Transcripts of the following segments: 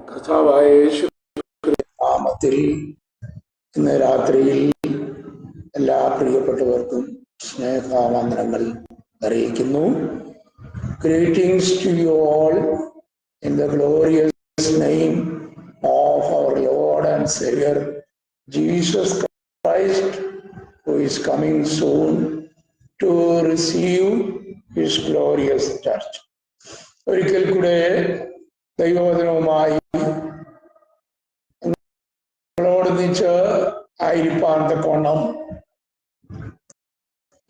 കർത്താവായ യേശു നാമത്തിൽ ഇന്ന് രാത്രിയിൽ എല്ലാ പ്രിയപ്പെട്ടവർക്കും സ്നേഹവന്ദനങ്ങൾ അറിയിക്കുന്നു. Greetings to you all in the glorious name of our Lord and Savior Jesus Christ, who is coming soon to receive his glorious church. ഒരിക്കൽ കൂടെ ദൈവവചനവുമായി നിങ്ങളോടൊന്നിച്ച് ആയിരിക്കാൻ തക്കവണ്ണം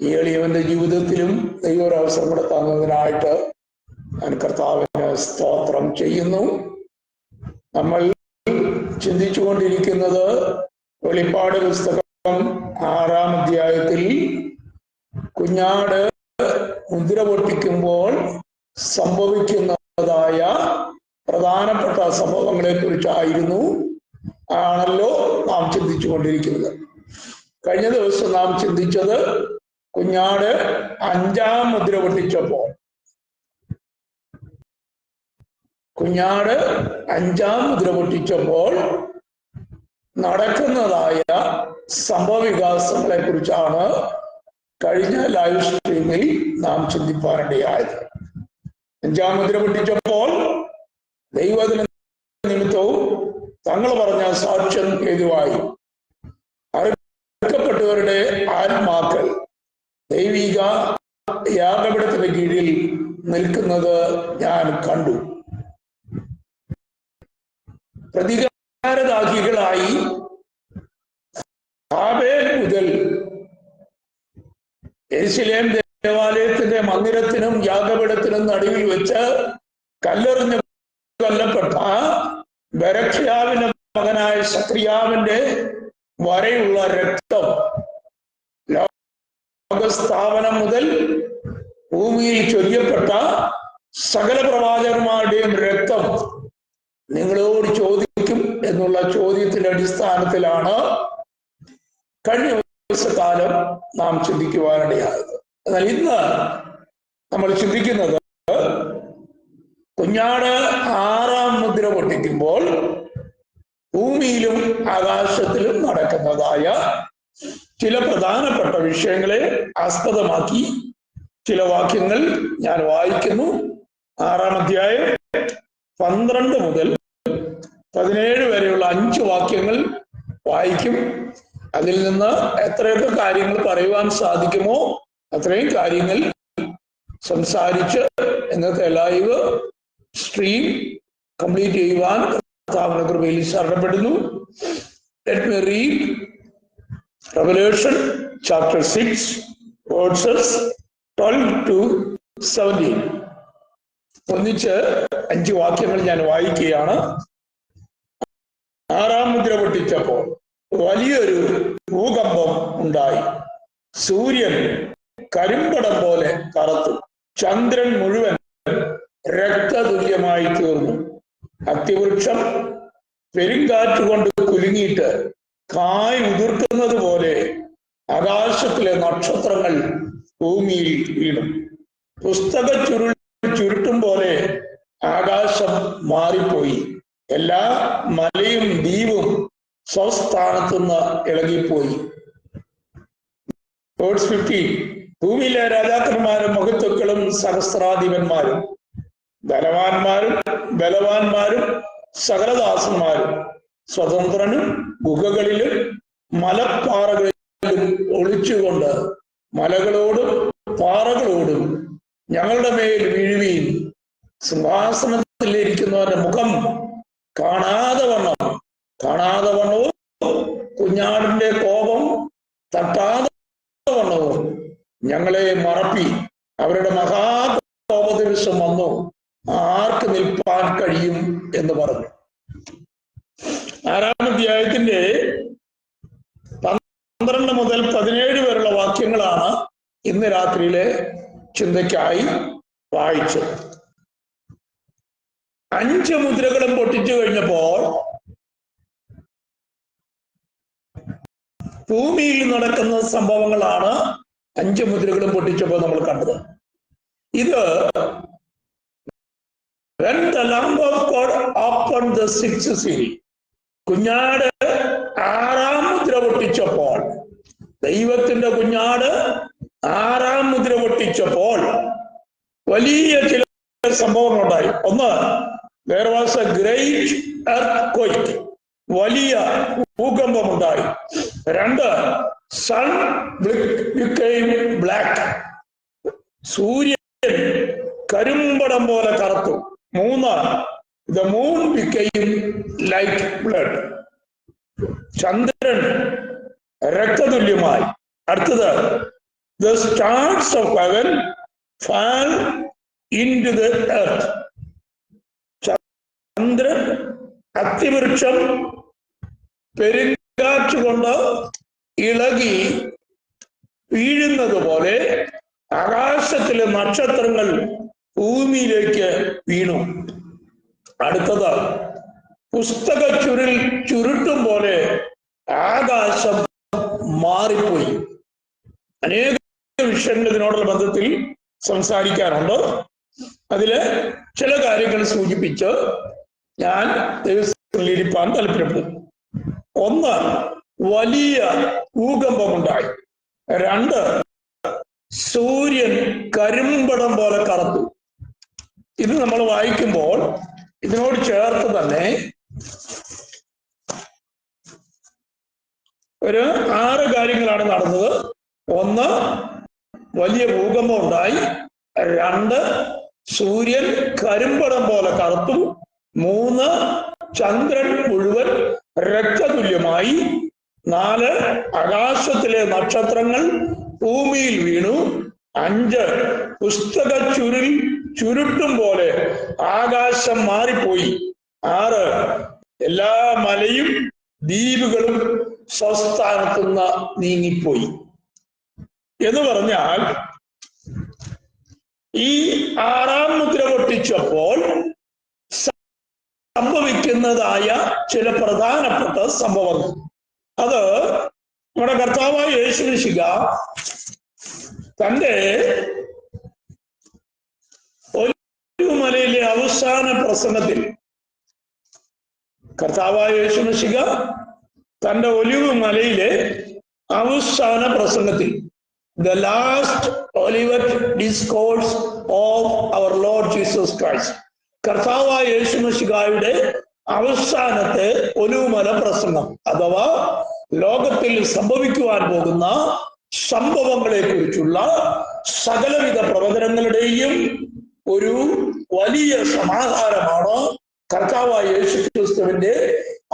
ഈ എളിയവന്റെ ജീവിതത്തിലും ദൈവം ഒരു അവസരം കൂടെ തന്നതിനായിട്ട് ഞാൻ കർത്താവിന് സ്തോത്രം ചെയ്യുന്നു. നമ്മൾ ചിന്തിച്ചുകൊണ്ടിരിക്കുന്നത് വെളിപ്പാട് പുസ്തകം 6-ാം അധ്യായത്തിൽ കുഞ്ഞാട് മുദ്ര പൊട്ടിക്കുമ്പോൾ സംഭവിക്കുന്നതായ പ്രധാനപ്പെട്ട സംഭവങ്ങളെ കുറിച്ചായിരുന്നു ആണല്ലോ നാം ചിന്തിച്ചുകൊണ്ടിരിക്കുന്നത്. കഴിഞ്ഞ ദിവസം നാം ചിന്തിച്ചത് കുഞ്ഞാട് 5-ാം മുദ്ര പൊട്ടിച്ചപ്പോൾ നടക്കുന്നതായ സംഭവവികാസങ്ങളെ കുറിച്ചാണ് കഴിഞ്ഞ ലൈവ് സ്ട്രീമിൽ നാം ചിന്തിപ്പാനിടയായത്. 5-ാം മുദ്ര പൊട്ടിച്ചപ്പോൾ ദൈവത്തിന് നിമിത്തവും തങ്ങൾ പറഞ്ഞ സാക്ഷ്യം ഹേതുവായി അറുക്കപ്പെട്ടവരുടെ ആത്മാക്കൾ ദൈവിക യാഗപീഠത്തിന്റെ കീഴിൽ നിൽക്കുന്നത് ഞാൻ കണ്ടു. പ്രതികാരദാഹികളായി ഹാബേൽ മുതൽ യെരുശലേം ദേവാലയത്തിന്റെ മന്ദിരത്തിനും യാഗപീഠത്തിനും നടുവിൽ വെച്ച് കല്ലെറിഞ്ഞ് കൊല്ലപ്പെട്ട ബരഖ്യാവിന്റെ മകനായ സക്രിയാവിന്റെ വരെയുള്ള രക്തം ലോകസ്ഥാപനം മുതൽ ഭൂമിയിൽ ചൊരിയപ്പെട്ട സകല പ്രവാചകന്മാരുടെയും രക്തം നിങ്ങളോട് ചോദിക്കും എന്നുള്ള ചോദ്യത്തിന്റെ അടിസ്ഥാനത്തിലാണ് കഴിഞ്ഞ ദിവസകാലം നാം ചിന്തിക്കുവാനിടയായത്. എന്നാൽ ഇന്ന് നമ്മൾ ചിന്തിക്കുന്നത് കുഞ്ഞാട് 6-ാം മുദ്ര പൊട്ടിക്കുമ്പോൾ ഭൂമിയിലും ആകാശത്തിലും നടക്കുന്നതായ ചില പ്രധാനപ്പെട്ട വിഷയങ്ങളെ ആസ്പദമാക്കി ചില വാക്യങ്ങൾ ഞാൻ വായിക്കുന്നു. 6-ാം അധ്യായം 12 മുതൽ 17 വരെയുള്ള 5 വാക്യങ്ങൾ വായിക്കും. അതിൽ നിന്ന് എത്രയൊക്കെ കാര്യങ്ങൾ പറയുവാൻ സാധിക്കുമോ അത്രയും കാര്യങ്ങൾ സംസാരിച്ച് ഇന്നത്തെ ലൈവ് സ്ട്രീം കംപ്ലീറ്റ് ചെയ്യുവാൻ കർത്താവിന്റെ കൃപയിൽ ശരണപ്പെടുന്നു. Let me read Revelation chapter 6 verses 12 to 17. ഒന്നിച്ച് 5 വാക്യങ്ങൾ ഞാൻ വായിക്കുകയാണ്. 6-ാം മുദ്ര പൊട്ടിച്ചപ്പോൾ വലിയൊരു ഭൂകമ്പം ഉണ്ടായി. സൂര്യൻ കരിമ്പടം പോലെ കറുത്തു. ചന്ദ്രൻ മുഴുവൻ രക്തതുല്യമായി തീർന്നു. അത്തിവൃക്ഷം പെരുങ്കാറ്റുകൊണ്ട് കുലുങ്ങിയിട്ട് കായ് ഉതിർക്കുന്നത് പോലെ ആകാശത്തിലെ നക്ഷത്രങ്ങൾ ഭൂമിയിൽ വീണു. പുസ്തക ചുരുട്ടും പോലെ ആകാശം മാറിപ്പോയി. എല്ലാ മലയും ദ്വീപും സ്വസ്ഥാനത്തുനിന്ന് ഇളകിപ്പോയി. വേഴ്സ് 15. ഭൂമിയിലെ രാജാക്കന്മാരും മഹത്വക്കളും സഹസ്രാധിപന്മാരും ബലവാന്മാരും സകലദാസന്മാരും സ്വതന്ത്രനും ഗുഹകളിലും മലപ്പാറകളിലും ഒളിച്ചുകൊണ്ട് മലകളോടും പാറകളോടും ഞങ്ങളുടെ മേൽ വീഴുവീൻ. സിംഹാസനത്തിലിരിക്കുന്നവന്റെ മുഖം കാണാതെ വണ്ണവും കുഞ്ഞാടിന്റെ കോപം തട്ടാതെ വണ്ണവും ഞങ്ങളെ മറപ്പി. അവരുടെ മഹാകോപദിവസം വന്നു, ആർക്ക് നിൽപ്പാൻ കഴിയും എന്ന് പറഞ്ഞു. 6-ാം അധ്യായത്തിന്റെ 12 മുതൽ 17 വരെയുള്ള വാക്യങ്ങളാണ് ഇന്ന് രാത്രിയിലെ ചിന്തയ്ക്കായി വായിച്ചത്. 5 മുദ്രകളും പൊട്ടിച്ചു കഴിഞ്ഞപ്പോൾ ഭൂമിയിൽ നടക്കുന്ന സംഭവങ്ങളാണ് 5 മുദ്രകളും പൊട്ടിച്ചപ്പോൾ നമ്മൾ കണ്ടത്. ഇത് when the Lamb of God offered opened the sixth seal. കുഞ്ഞാട് ആറാം മുദ്ര പൊട്ടിച്ചപ്പോൾ, ദൈവത്തിന്റെ കുഞ്ഞാട് ആറാം മുദ്ര പൊട്ടിച്ചപ്പോൾ വലിയ ചില സംഭവങ്ങൾ ഉണ്ടായി. ഒന്ന്, there was a great earthquake, വലിയ ഭൂകമ്പമുണ്ടായി. രണ്ട്, sun became black, സൂര്യൻ കരിമ്പടം പോലെ കറുത്തു. മൂന്ന്, the moon became like blood, ചന്ദ്രൻ രക്തതുല്യമായി. അടുത്തത്, the stars of heaven fell into the earth, ചന്ദ്രൻ അത്തിവൃക്ഷം പെരുങ്കാറ്റുകൊണ്ട് ഇളകി വീഴുന്നത് പോലെ ആകാശത്തിലെ നക്ഷത്രങ്ങൾ ഭൂമിയിലേക്ക് വീണു. അടുത്തത്, പുസ്തക ചുരുട്ടും പോലെ ആകാശം മാറിപ്പോയി. അനേക വിഷയങ്ങൾ ഇതിനോടുള്ള ബന്ധത്തിൽ സംസാരിക്കാറുണ്ട്. അതില് ചില കാര്യങ്ങൾ സൂചിപ്പിച്ച് ഞാൻ ദൈവത്തിലിരിപ്പാൻ താല്പര്യപ്പെടുന്നു. ഒന്ന്, വലിയ ഭൂകമ്പമുണ്ടായി. രണ്ട്, സൂര്യൻ കരിമ്പടം പോലെ കറുത്തു. ഇത് നമ്മൾ വായിക്കുമ്പോൾ ഇതിനോട് ചേർത്ത് തന്നെ ഒരു 6 കാര്യങ്ങളാണ് നടന്നത്. ഒന്ന്, വലിയ ഭൂകമ്പം ഉണ്ടായി. രണ്ട്, സൂര്യൻ കരിമ്പടം പോലെ കറുത്തു. മൂന്ന്, ചന്ദ്രൻ മുഴുവൻ രക്തതുല്യമായി. 4, ആകാശത്തിലെ നക്ഷത്രങ്ങൾ ഭൂമിയിൽ വീണു. 5, പുസ്തക ചുരുട്ടും പോലെ ആകാശം മാറിപ്പോയി. 6, എല്ലാ മലയും ദ്വീപുകളും സ്വസ്ഥാനത്തുനിന്ന് നീങ്ങിപ്പോയി. എന്ന് പറഞ്ഞാൽ ഈ 6ാം മുദ്ര പൊട്ടിച്ചപ്പോൾ സംഭവിക്കുന്നതായ ചില പ്രധാനപ്പെട്ട സംഭവങ്ങൾ, അത് നമ്മുടെ കർത്താവായ യേശുമിശിഹ തന്റെ ഒലിവുമലയിലെ അവസാന പ്രസംഗത്തിൽ, കർത്താവായ യേശുമിശിഹ തന്റെ ഒലിവുമലയിലെ അവസാന പ്രസംഗത്തിൽ, the last Olivet discourse of our Lord Jesus Christ, കർത്താവായ യേശുമിശിഹായുടെ അവസാനത്തെ ഒലിവുമല പ്രസംഗം, അഥവാ ലോകത്തിൽ സംഭവിക്കുവാൻ പോകുന്ന സംഭവങ്ങളെ കുറിച്ചുള്ള സകലവിധ പ്രവചനങ്ങളുടെയും ഒരു വലിയ സമാഹാരമാണ് കർത്താവായ യേശുക്രിസ്തുവിന്റെ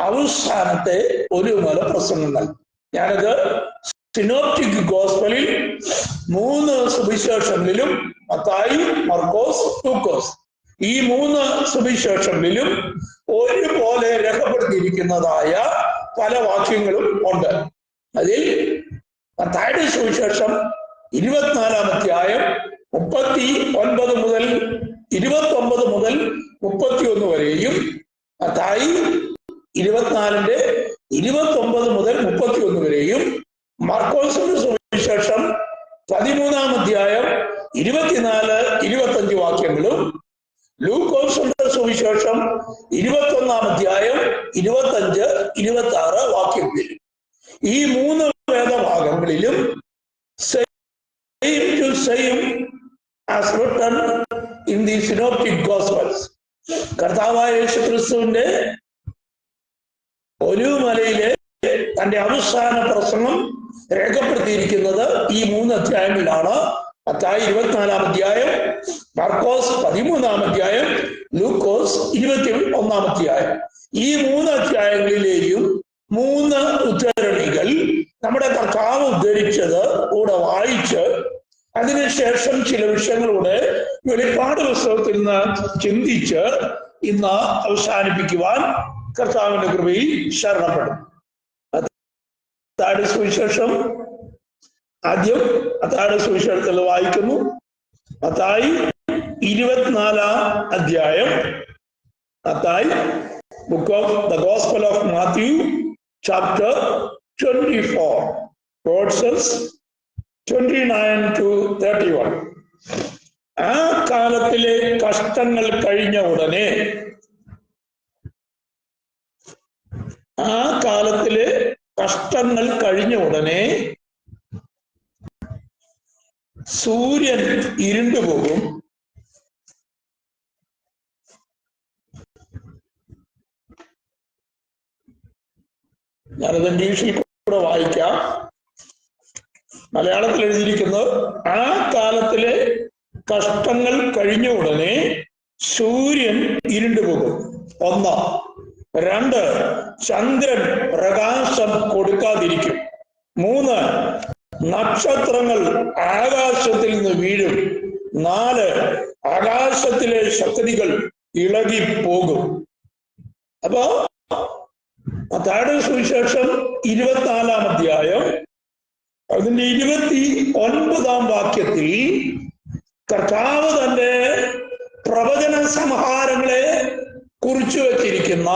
അവസാനത്തെ ഒലിവുമല പ്രസംഗങ്ങൾ. ഞാനത് സിനോപ്റ്റിക് ഗോസ്പലിൽ 3 സുവിശേഷങ്ങളിലും, മത്തായി, മർക്കോസ്, ലൂക്കോസ്, ഈ 3 സുവിശേഷങ്ങളിലും ഒരുപോലെ രേഖപ്പെടുത്തിയിരിക്കുന്നതായ പല വാക്യങ്ങളും ഉണ്ട്. അതിൽ മത്തായിയുടെ സുവിശേഷം 24-ാം അധ്യായം 39 മുതൽ 29 മുതൽ 31 വരെയും, മത്തായി 24-ന്റെ 29 മുതൽ 31 വരെയും, മർക്കോസിന്റെ സുവിശേഷം 13-ാം അധ്യായം 24-25 വാക്യങ്ങളും, ലൂക്കോസിന്റെ സുവിശേഷം 21-ാം അധ്യായം 25-26 വാക്യങ്ങളിലും, ഈ 3 വേദഭാഗങ്ങളിലും same to same as written in the synoptic gospels, കർത്താവായ യേശുക്രിസ്തുവിന്റെ ഒലിവുമലയിലെ തന്റെ അവസാന പ്രസംഗം രേഖപ്പെടുത്തിയിരിക്കുന്നത് ഈ 3 അധ്യായങ്ങളിലാണ്. മത്തായി 24-ാം അധ്യായം, മർക്കോസ് 13-ാം അധ്യായം, ലൂക്കോസ് 21-ാം അധ്യായം. ഈ 3 അധ്യായങ്ങളിലെയും 3 ഉദ്ധരണികൾ നമ്മുടെ കർത്താവ് ഉദ്ധരിച്ചത് കൂടെ വായിച്ച് അതിനുശേഷം ചില വിഷയങ്ങളുടെ വെളിപ്പാട് പുസ്തകത്തിൽ നിന്ന് ചിന്തിച്ച് ഇന്ന് അവസാനിപ്പിക്കുവാൻ കർത്താവിന്റെ കൃപയിൽ ശരണപ്പെടും. മത്തായിയുടെ സുവിശേഷം ആദ്യം മത്തായിയുടെ സുവിശേഷത്തിൽ വായിക്കുന്നു. മത്തായി 24-ാം അധ്യായം, Mathai, book of the gospel of Mathew, chapter 24, versus 29 to 31. ആ കാലത്തിലെ കഷ്ടങ്ങൾ കഴിഞ്ഞ ഉടനെ ആ കാലത്തിലെ കഷ്ടങ്ങൾ കഴിഞ്ഞ ഉടനെ സൂര്യൻ ഇരുണ്ടുപോകും, ഞാനത് ഇംഗ്ലീഷിൽ കൂടെ വായിക്കാം. മലയാളത്തിൽ എഴുതിയിരിക്കുന്നത്, ആ കാലത്തിലെ കഷ്ടങ്ങൾ കഴിഞ്ഞ ഉടനെ സൂര്യൻ ഇരുണ്ടുപോകും. 1. 2, ചന്ദ്രൻ പ്രകാശം കൊടുക്കാതിരിക്കും. 3, നക്ഷത്രങ്ങൾ ആകാശത്തിൽ നിന്ന് വീഴും. 4, ആകാശത്തിലെ ശക്തികൾ ഇളകിപ്പോകും. അപ്പോ മത്തായിയുടെ സുവിശേഷം 24-ാം അധ്യായം അതിന്റെ 29-ാം വാക്യത്തിൽ കർത്താവ് തന്റെ പ്രവചന സംഹാരങ്ങളെ കുറിച്ചു വച്ചിരിക്കുന്ന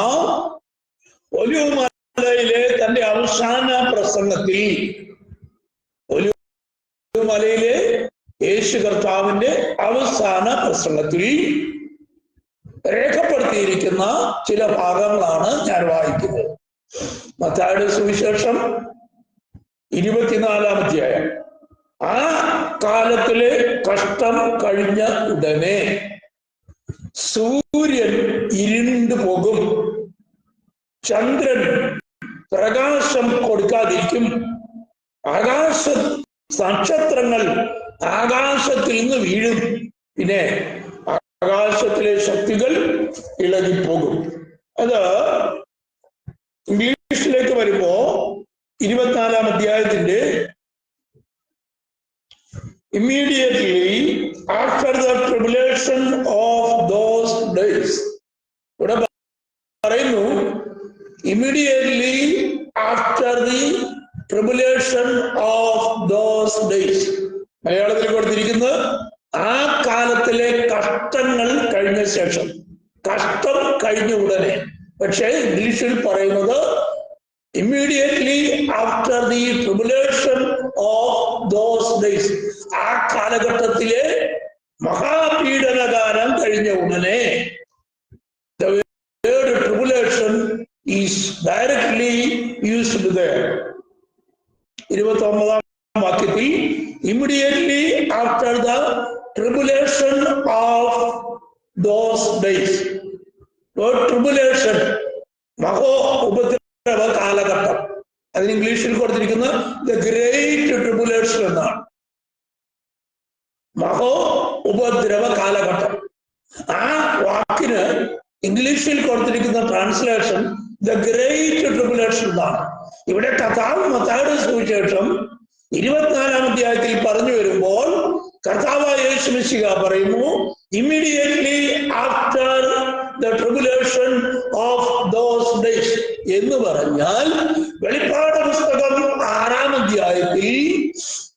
ഒലിവുമലയിലെ തന്റെ അവസാന പ്രസംഗത്തിൽ, ഒലിവുമലയിലെ യേശു കർത്താവിന്റെ അവസാന പ്രസംഗത്തിൽ രേഖപ്പെടുത്തിയിരിക്കുന്ന ചില ഭാഗങ്ങളാണ് ഞാൻ വായിക്കുന്നത്. മത്തായിയുടെ സുവിശേഷം 24-ാം അധ്യായം. ആ കാലത്തിലെ കഷ്ടം കഴിഞ്ഞ ഉടനെ സൂര്യൻ ഇരുണ്ടു പോകും, ചന്ദ്രൻ പ്രകാശം കൊടുക്കാതിരിക്കും, നക്ഷത്രങ്ങൾ ആകാശത്തിൽ നിന്ന് വീഴും, പിന്നെ ആകാശത്തിലെ ശക്തികൾ ഇളകിപ്പോകും. അത് ഇംഗ്ലീഷിലേക്ക് വരുമ്പോ 24-ാം അധ്യായത്തിന്റെ immediately after the tribulation of those days. ഇവിടെ പറയുന്നു immediately after the tribulation of those days. മലയാളത്തിൽ കൊടുത്തിരിക്കുന്നത് ആ കാലത്തിലെ കഷ്ടങ്ങൾ കഴിഞ്ഞ ശേഷം, കഷ്ടം കഴിഞ്ഞ ഉടനെ. പക്ഷെ ഇംഗ്ലീഷിൽ പറയുന്നത് immediately after the tribulation of those days. ആ കാലഘട്ടത്തിലെ മഹാപീഡനകാലം കഴിഞ്ഞ ഉടനെ. The word tribulation is directly used there. 29-ാം വാക്യത്തിൽ immediately after the tribulation of those days. Word tribulation, മഹോ ഉപദ്രവ കാലഘട്ടം. അതിന് ഇംഗ്ലീഷിൽ കൊടുത്തിരിക്കുന്നത് ദ ഗ്രേറ്റ് ട്രിബുലേഷൻ എന്നാണ്. മഹോ ഉപദ്രവ കാലഘട്ടം. ആ വാക്കിന് ഇംഗ്ലീഷിൽ കൊടുത്തിരിക്കുന്ന ട്രാൻസ്ലേഷൻ ദ ഗ്രേറ്റ് ട്രിബുലേഷൻ എന്നാണ്. ഇവിടെ കർത്താവ് മത്തായിയുടെ സുവിശേഷം 24-ാം അധ്യായത്തിൽ പറഞ്ഞു വരുമ്പോൾ കർത്താവായ യേശു മിശിഹ പറയുന്നു immediately after the tribulation of those days എന്ന് പറഞ്ഞാൽ വെളിപ്പാട് പുസ്തകം 6-ാം അധ്യായത്തിൽ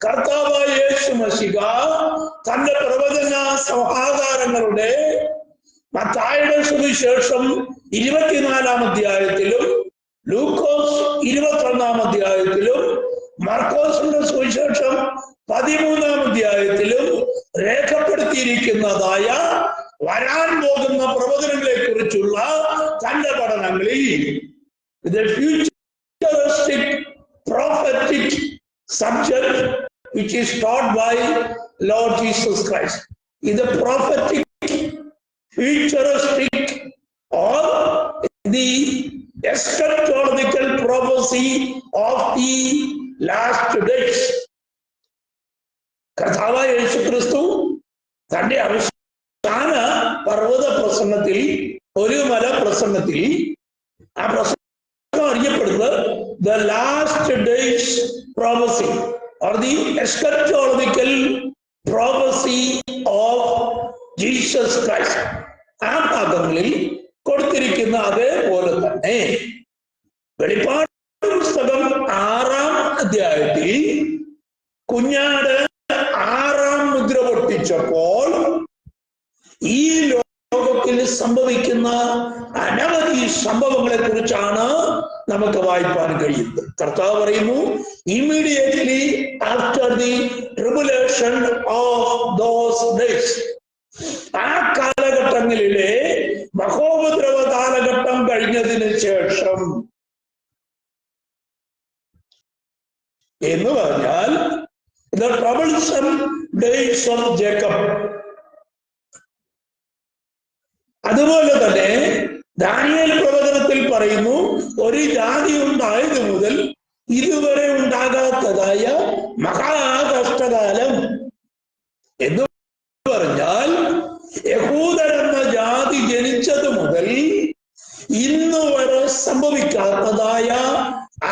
കർത്താവായ യേശു മിശിഹ തന്റെ പ്രവചന സമാഹാരങ്ങളുടെ മത്തായിയുടെ സുവിശേഷം 24-ാം അധ്യായത്തിലും ലൂക്കോസ് 21-ാം അധ്യായത്തിലും മർക്കോസിന്റെ സുവിശേഷം 13-ാം അധ്യായത്തിലും രേഖപ്പെടുത്തിയിരിക്കുന്നതായ വരാൻ പോകുന്ന പ്രവചനങ്ങളെ കുറിച്ചുള്ള തന്റെ പഠനങ്ങളിൽ the futuristic prophetic subject which is taught by Lord Jesus Christ is the prophetic futuristic or the eschatological prophecy of the last days. കർത്താവായ യേശു ക്രിസ്തു തന്റെ അവസാന പർവ്വത പ്രസംഗത്തിൽ, ഒരു മല പ്രസംഗത്തിൽ, ആ പ്രസംഗം അറിയപ്പെടുന്നത് the last days prophecy or the eschatological prophecy of Jesus Christ. ആ ഭാഗങ്ങളിൽ കൊടുത്തിരിക്കുന്ന അതേപോലെ തന്നെ വെളിപ്പാട് പുസ്തകം 6-ാം അധ്യായത്തിൽ കുഞ്ഞാട് 6-ാം മുദ്ര പൊട്ടിച്ചപ്പോൾ ഈ ലോകത്തിൽ സംഭവിക്കുന്ന അനവധി സംഭവങ്ങളെ കുറിച്ചാണ് നമുക്ക് വായിപ്പാൻ കഴിയുന്നത്. കർത്താവ് പറയുന്നു immediately after the tribulation of those days. ആ കാലഘട്ടങ്ങളിലെ മഹോപദ്രവ കാലഘട്ടം കഴിഞ്ഞതിന് ശേഷം എന്ന് പറഞ്ഞാൽ the troublesome days of Jacob. അതുപോലെ തന്നെ ദാനിയേൽ പ്രവചനത്തിൽ പറയുന്നു, ഒരു ജാതി ഉണ്ടായത് മുതൽ ഇതുവരെ ഉണ്ടാകാത്തതായ മഹാകഷ്ടകാലം എന്ന് പറഞ്ഞാൽ യഹൂദരെന്ന ജാതി ജനിച്ചത് മുതൽ ഇന്ന് വരെ സംഭവിക്കാത്തതായ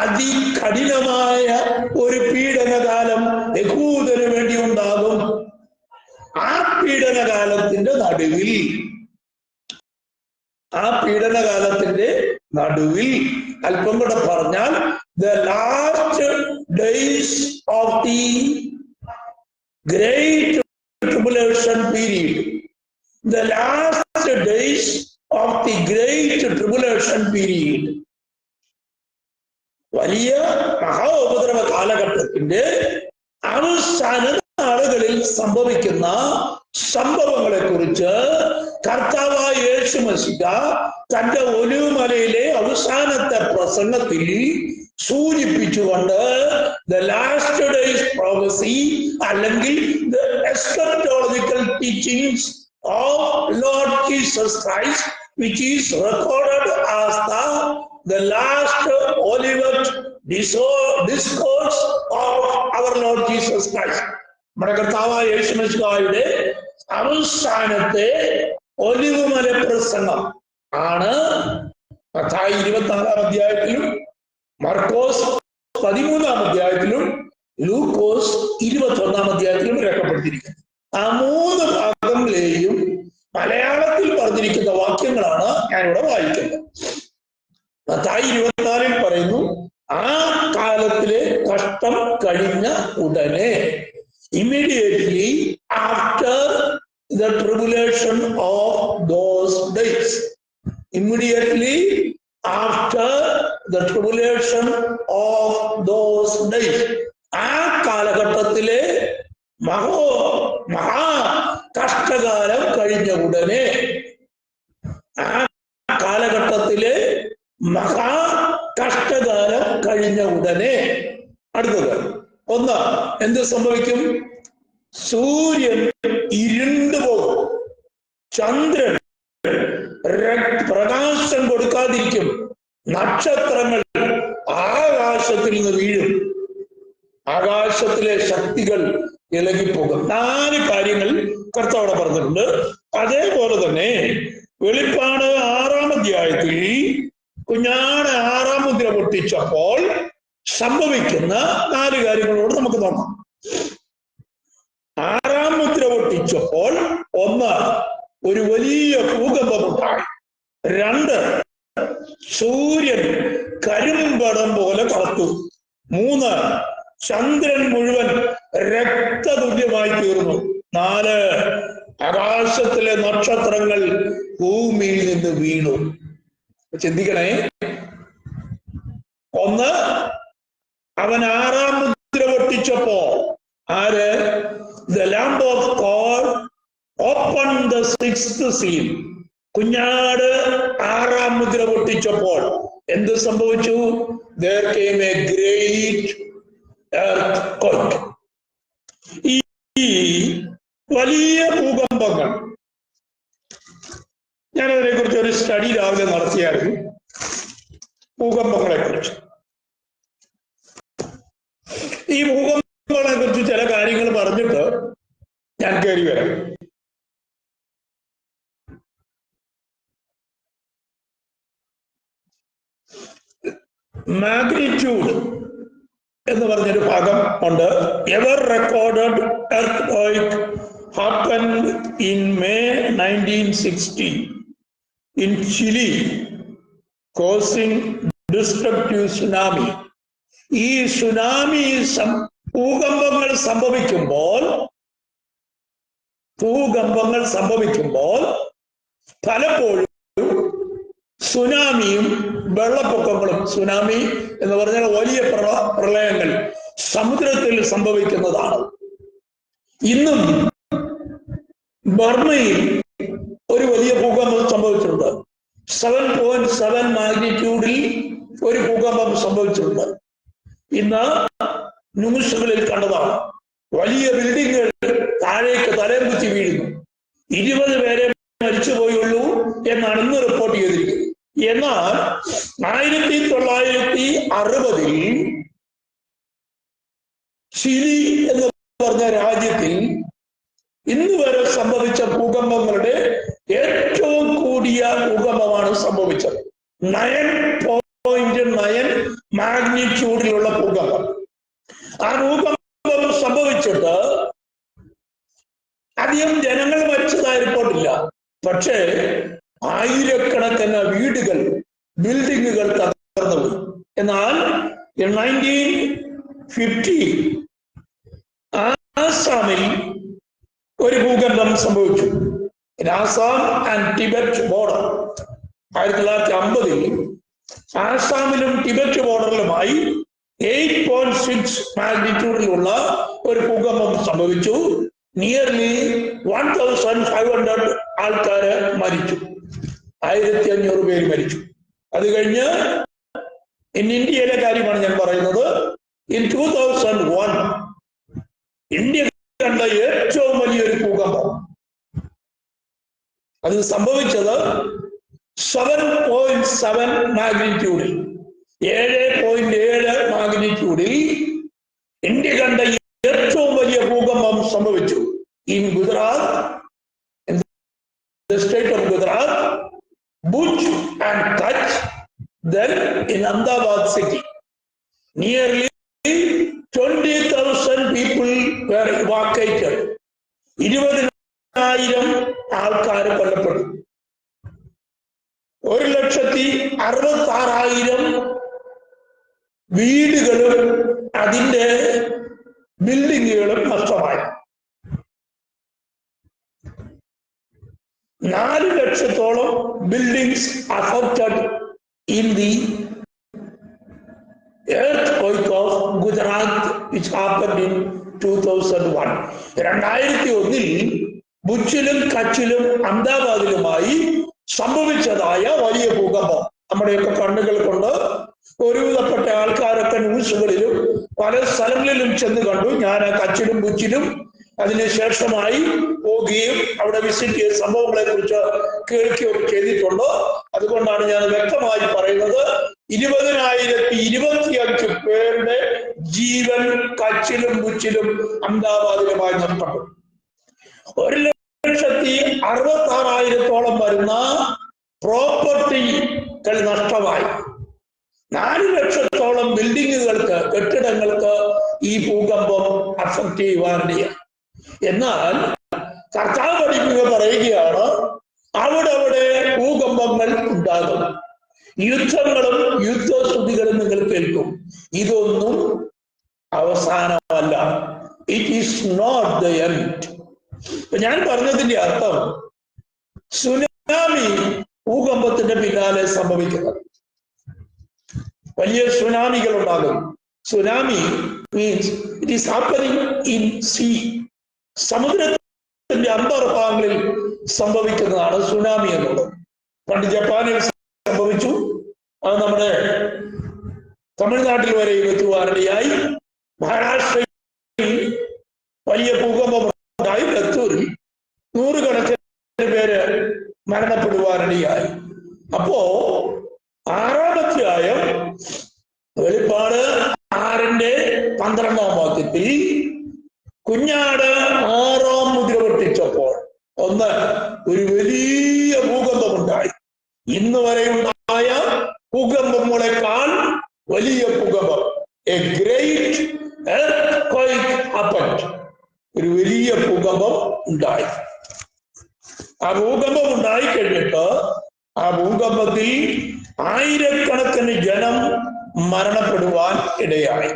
അതികഠിനമായ ഒരു പീഡനകാലം യഹൂദന് വേണ്ടി ഉണ്ടാകും. ആ പീഡനകാലത്തിന്റെ നടുവിൽ അല്പം കൂടെ പറഞ്ഞാൽ the last days of the great tribulation period, the last days of the great tribulation period, വലിയ മഹാ ഉപദ്രവ കാലഘട്ടത്തിന്റെ അവസാന നാളുകളിൽ സംഭവിക്കുന്ന സംഭവങ്ങളെ കുറിച്ച് കർത്താവായ യേശു മശിഹ തന്റെ ഒലിവുമലയിലെ അവസാനത്തെ പ്രസംഗത്തിൽ സൂചിപ്പിച്ചുകൊണ്ട് the last days prophecy അല്ലെങ്കിൽ the eschatological teachings of Lord Jesus Christ, which is recorded as the last Olivet discourse of our Lord Jesus Christ. നമ്മുടെ കർത്താവായ യേശു മിശിഹായുടെ അവസാനത്തെ ഒലിവുമല പ്രസംഗം ആണ് മത്തായി 24 അധ്യായത്തിലും മർക്കോസ് 13 അധ്യായത്തിലും ലൂക്കോസ് 21 അധ്യായത്തിലും രേഖപ്പെടുത്തിയിരിക്കുന്നത്. ആ 3 ഭാഗങ്ങളെയും മലയാളത്തിൽ പറഞ്ഞിരിക്കുന്ന വാക്യങ്ങളാണ് ഞാനിവിടെ വായിക്കുന്നത്. മത്തായി 24 പറയുന്നു, ആ കാലത്തിലെ കഷ്ടം കഴിഞ്ഞ ഉടനെ, immediately after the tribulation of those days, immediately after the tribulation of those days, ആ കാലഘട്ടത്തിലെ മഹാ കഷ്ടകാലം കഴിഞ്ഞ ഉടനെ, ആ കാലഘട്ടത്തിലെ മഹാ കഷ്ടകാലം കഴിഞ്ഞ ഉടനെ അടുത്തത് ഒന്ന് എന്ത് സംഭവിക്കും? സൂര്യൻ ഇരുണ്ടു പോകും, ചന്ദ്രൻ പ്രകാശം കൊടുക്കാതിരിക്കും, നക്ഷത്രങ്ങൾ ആകാശത്തിൽ നിന്ന് വീഴും, ആകാശത്തിലെ ശക്തികൾ ഇളകിപ്പോകും. 4 കാര്യങ്ങൾ കർത്താവ് പറഞ്ഞിട്ടുണ്ട്. അതേപോലെ തന്നെ വെളിപ്പാട് 6 അധ്യായത്തിൽ കുഞ്ഞാട് 6 മുദ്ര പൊട്ടിച്ചപ്പോൾ സംഭവിക്കുന്ന 4 കാര്യങ്ങളോട് നമുക്ക് നോക്കാം. 6 മുദ്ര പൊട്ടിച്ചപ്പോൾ 1, ഒരു വലിയ ഭൂകമ്പമുണ്ടായി. 2, സൂര്യൻ കരിമ്പടം പോലെ കറുത്തു. 3, ചന്ദ്രൻ മുഴുവൻ രക്തതുല്യമായി തീർന്നു. 4, ആകാശത്തിലെ നക്ഷത്രങ്ങൾ ഭൂമിയിൽ നിന്ന് വീണു. ചിന്തിക്കണേ. 1, അവൻ 6 മുദ്ര പൊട്ടിച്ചപ്പോ ആര്? The Lamb of God opened the 6th seal. കുഞ്ഞാട് 6 മുദ്ര പൊട്ടിച്ചപ്പോൾ എന്ത് സംഭവിച്ചു? There came a great earthquake. ഈ വലിയ ഭൂകമ്പങ്ങൾ, ഞാനതിനെ കുറിച്ച് ഒരു സ്റ്റഡി രാവിലെ നടത്തിയായിരുന്നു. ഭൂകമ്പങ്ങളെ കുറിച്ച്, ഈ ഭൂകമ്പങ്ങളെ കുറിച്ച് ചില കാര്യങ്ങൾ പറഞ്ഞിട്ട് ഞാൻ കയറി വരാം. മാഗ്നിറ്റ്യൂഡ് എന്ന് പറഞ്ഞൊരു ഭാഗം ഉണ്ട്. Ever recorded earthquake happened in May 1960 in Chile, causing destructive tsunami. ഈ സുനാമി ഭൂകമ്പങ്ങൾ സംഭവിക്കുമ്പോൾ പലപ്പോഴും സുനാമിയും വെള്ളപ്പൊക്കങ്ങളും, സുനാമി എന്ന് പറഞ്ഞാൽ വലിയ പ്രളയങ്ങൾ സമുദ്രത്തിൽ സംഭവിക്കുന്നതാണ്. ഇന്നും ബർമയിൽ ഒരു വലിയ ഭൂകമ്പം സംഭവിച്ചിട്ടുണ്ട്. 7.7 മാഗ്നിറ്റ്യൂഡിൽ ഒരു ഭൂകമ്പം സംഭവിച്ചിട്ടുണ്ട്. ഇന്ന് ന്യൂസുകളിൽ കണ്ടതാണ്. വലിയ ബിൽഡിങ്ങുകൾ താഴേക്ക് തലയും കുത്തി വീഴുന്നു. 20 പേരെ മരിച്ചുപോയുള്ളൂ എന്നാണ് ഇന്ന് റിപ്പോർട്ട് ചെയ്തിരിക്കുന്നത്. എന്നാൽ 1960 ചിലി എന്ന് പറഞ്ഞ രാജ്യത്തിൽ ഇന്ന് വരെ സംഭവിച്ച ഭൂകമ്പങ്ങളുടെ ഏറ്റവും കൂടിയ ഭൂകമ്പമാണ് സംഭവിച്ചത്. 9.9 മാഗ്നിറ്റ്യൂഡിലുള്ള ഭൂകമ്പം. ആ ഭൂകമ്പം സംഭവിച്ചിട്ട് അധികം ജനങ്ങൾ മരിച്ചതായി റിപ്പോർട്ടില്ല. പക്ഷേ ആയിരക്കണക്കിന് വീടുകൾ, ബിൽഡിങ്ങുകൾ തകർന്നുപോയി. എന്നാൽ 1950 ആസാമിൽ ഒരു ഭൂകമ്പം സംഭവിച്ചു. ആസാം ആൻഡ് ടിബറ്റ് ബോർഡർ 1950 ആസാമിലും ടിബറ്റ് ബോർഡറിലുമായി 8.6 മാഗ്നിറ്റ്യൂഡിലുള്ള ഒരു ഭൂകമ്പം സംഭവിച്ചു. നിയർലി 1500 ആൾക്കാര് മരിച്ചു. 1500 പേര് മരിച്ചു. അത് കഴിഞ്ഞ് ഇന്ത്യയിലെ കാര്യമാണ് ഞാൻ പറയുന്നത്. ഇൻ 2001 ഇന്ത്യ കണ്ട ഏറ്റവും വലിയൊരു ഭൂകമ്പം അത് സംഭവിച്ചത് 7.7 മാഗ്നിറ്റ്യൂഡിൽ 7.7 മാഗ്നിറ്റ്യൂഡിൽ ഇന്ത്യ കണ്ട ഏറ്റവും വലിയ ഭൂകമ്പം സംഭവിച്ചു. In Gujarat, the state of Gujarat, Bhuj and Kutch, then in Ahmedabad city. Nearly 20,000 people were evacuated. 20,000 ആൾക്കാർ കൊല്ലപ്പെട്ടു. 1,66,000 വീടുകളും അതിന്റെ ബിൽഡിങ്ങുകളും നഷ്ടമായി. 4 ലക്ഷത്തോളം buildings affected in the earthquake of Gujarat which happened in 2001. 2001 ഭുജിലും കച്ചിലും അഹമ്മദാബാദിലുമായി സംഭവിച്ചതായ വലിയ ഭൂകമ്പം നമ്മുടെയൊക്കെ കണ്ണുകൾ കൊണ്ട് ഒരുവിധപ്പെട്ട ആൾക്കാരൊക്കെ ന്യൂസുകളിലും പല സ്ഥലങ്ങളിലും ചെന്ന് കണ്ടു. ഞാൻ കച്ചിലും ഭുജിലും അതിനുശേഷമായി പോവുകയും അവിടെ വിസിറ്റ് ചെയ്ത സംഭവങ്ങളെ കുറിച്ച് കേൾക്കുകയൊക്കെ ചെയ്തിട്ടുണ്ട്. അതുകൊണ്ടാണ് ഞാൻ വ്യക്തമായി പറയുന്നത്. 20,025 പേരുടെ ജീവൻ കച്ചിലും ഭുജിലും അഹമ്മദാബാദിലുമായി നഷ്ടപ്പെട്ടു. 1,66,000 വരുന്ന പ്രോപ്പർട്ടികൾ നഷ്ടമായി. 4 ലക്ഷത്തോളം ബിൽഡിങ്ങുകൾക്ക്, കെട്ടിടങ്ങൾക്ക് ഈ ഭൂകമ്പം അഫക്റ്റ് ചെയ്യുവാനിടയാണ്. എന്നാൽ കർത്താവ് പഠിക്കുക പറയുകയാണ്, അവിടെ ഭൂകമ്പങ്ങൾ ഉണ്ടാകും, യുദ്ധങ്ങളും യുദ്ധസ്തുതികളും നിങ്ങൾ കേൾക്കും. ഇതൊന്നും അവസാനമല്ല. It is not the end. ഞാൻ പറഞ്ഞതിന്റെ അർത്ഥം സുനാമി ഭൂകമ്പത്തിന്റെ പിന്നാലെ സംഭവിക്കുന്നത്. വലിയ സുനാമികൾ ഉണ്ടാകും. Tsunami means it is happening in sea. സമുദ്രത്തിന്റെ അന്തർഭാഗങ്ങളിൽ സംഭവിക്കുന്നതാണ് സുനാമി എന്നുള്ളത്. പണ്ട് ജപ്പാനിൽ സംഭവിച്ചു. അത് നമ്മുടെ തമിഴ്നാട്ടിൽ വരെ എത്തുവാനിടയായി. മഹാരാഷ്ട്രയിൽ വലിയ ഭൂകമ്പമുണ്ടായി. ലത്തൂരിൽ 100 കണക്കിന് പേര് മരണപ്പെടുവാനിടയായി. അപ്പോ 6-ാം അധ്യായം വെളിപ്പാട് 6:12 വാക്യത്തിൽ കുഞ്ഞാട് 6-ാം മുദ്ര പൊട്ടിച്ചപ്പോൾ ഒരു വലിയ ഭൂകമ്പമുണ്ടായി. ഇന്ന് വരെ ഉണ്ടായ ഭൂകമ്പങ്ങളെക്കാൾ വലിയ ഭൂകമ്പം, എ ഗ്രേറ്റ് എർത്ത്ക്വേക്ക് ഹാപ്പൻഡ്. ഒരു വലിയ ഭൂകമ്പം ഉണ്ടായി. ആ ഭൂകമ്പം ഉണ്ടായി കഴിഞ്ഞിട്ട് ആ ഭൂകമ്പത്തിൽ ആയിരക്കണക്കിന് ജനം മരണപ്പെടുവാൻ ഇടയായി.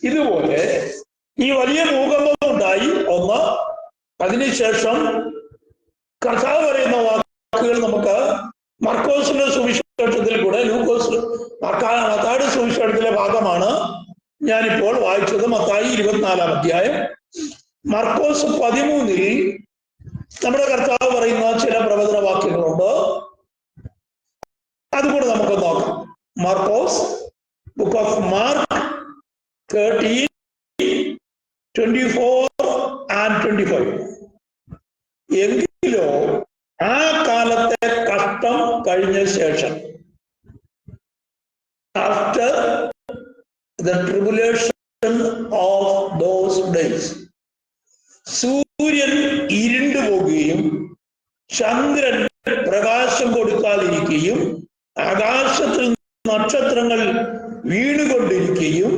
ഇതുപോലെ ഈ വലിയ ഭൂകമ്പം ഉണ്ടായി. അതിനുശേഷം കർത്താവ് പറയുന്ന വാക്കുകൾ നമുക്ക് മർക്കോസിന്റെ സുവിശേഷത്തിൽ കൂടെ, മത്തായിയുടെ സുവിശേഷത്തിലെ ഭാഗമാണ് ഞാനിപ്പോൾ വായിച്ചത്. മത്തായി 24-ാം അധ്യായം. മർക്കോസ് 13-ൽ നമ്മുടെ കർത്താവ് പറയുന്ന ചില പ്രവചന വാക്യങ്ങളുണ്ട്. അതുകൂടെ നമുക്ക് നോക്കാം. മാർക്കോസ്, ബുക്ക് ഓഫ് മാർക്ക് 13, 24 and 25. എങ്കിലോ ആ കാലത്തെ കഷ്ടം കഴിഞ്ഞ ശേഷം, after the tribulation of those days, സൂര്യൻ ഇരുണ്ടു പോകുകയും ചന്ദ്രൻ പ്രകാശം കൊടുക്കാതിരിക്കുകയും ആകാശത്തിൽ നക്ഷത്രങ്ങൾ വീണുകൊണ്ടിരിക്കുകയും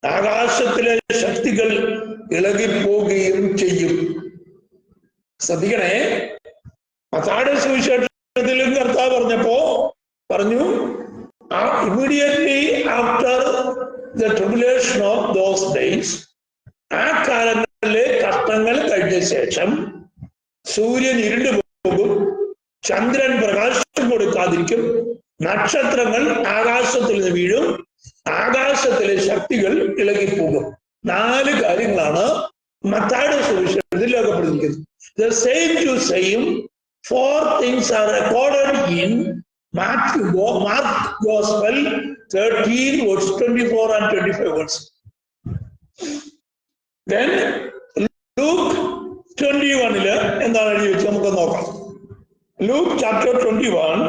ആകാശത്തിലെ ശക്തികൾ ഇളകിപ്പോവുകയും ചെയ്യും. ശ്രദ്ധിക്കണേ, മത്തായിയുടെ സുവിശേഷത്തിലും കർത്താവ് പറഞ്ഞു immediately after the tribulation of those days, ആ കാലങ്ങളിലെ കഷ്ടങ്ങൾ കഴിഞ്ഞ ശേഷം സൂര്യൻ ഇരുണ്ടു പോകും, ചന്ദ്രൻ പ്രകാശം കൊടുക്കാതിരിക്കും, നക്ഷത്രങ്ങൾ ആകാശത്തിൽ നിന്ന് വീഴും, ആകാശത്തിലെ ശക്തികൾ ഇളകിപ്പോകും. 4 കാര്യങ്ങളാണ് മത്തായിയുടെ സുവിശേഷത്തിൽ രേഖപ്പെടുത്തിയിരിക്കുന്നത്. The same to same 4 things are recorded in Mark Gospel 13 verse 24 and 25 verse. Then Luke 21 എന്താണ് എഴുതി വെച്ച് നമുക്ക് നോക്കാം. Luke chapter 21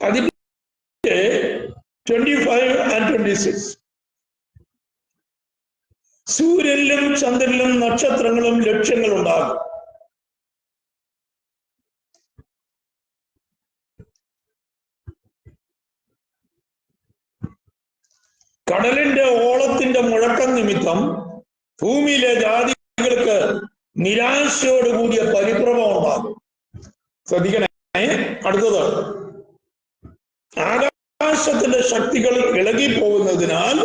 അതിന്റെ 25 and 26. സൂര്യനിലും ചന്ദ്രനിലും നക്ഷത്രങ്ങളും ലക്ഷ്യങ്ങളുണ്ടാകും. കടലിന്റെ ഓളത്തിന്റെ മുഴക്കം നിമിത്തം ഭൂമിയിലെ ജാതികൾക്ക് നിരാശയോടുകൂടിയ പരിഭ്രമം ഉണ്ടാകും. ശ്രദ്ധിക്കണേ, അടുത്തത് ആകാശത്തിന്റെ ശക്തികൾ ഇളകിപ്പോകുന്നതിനാൽ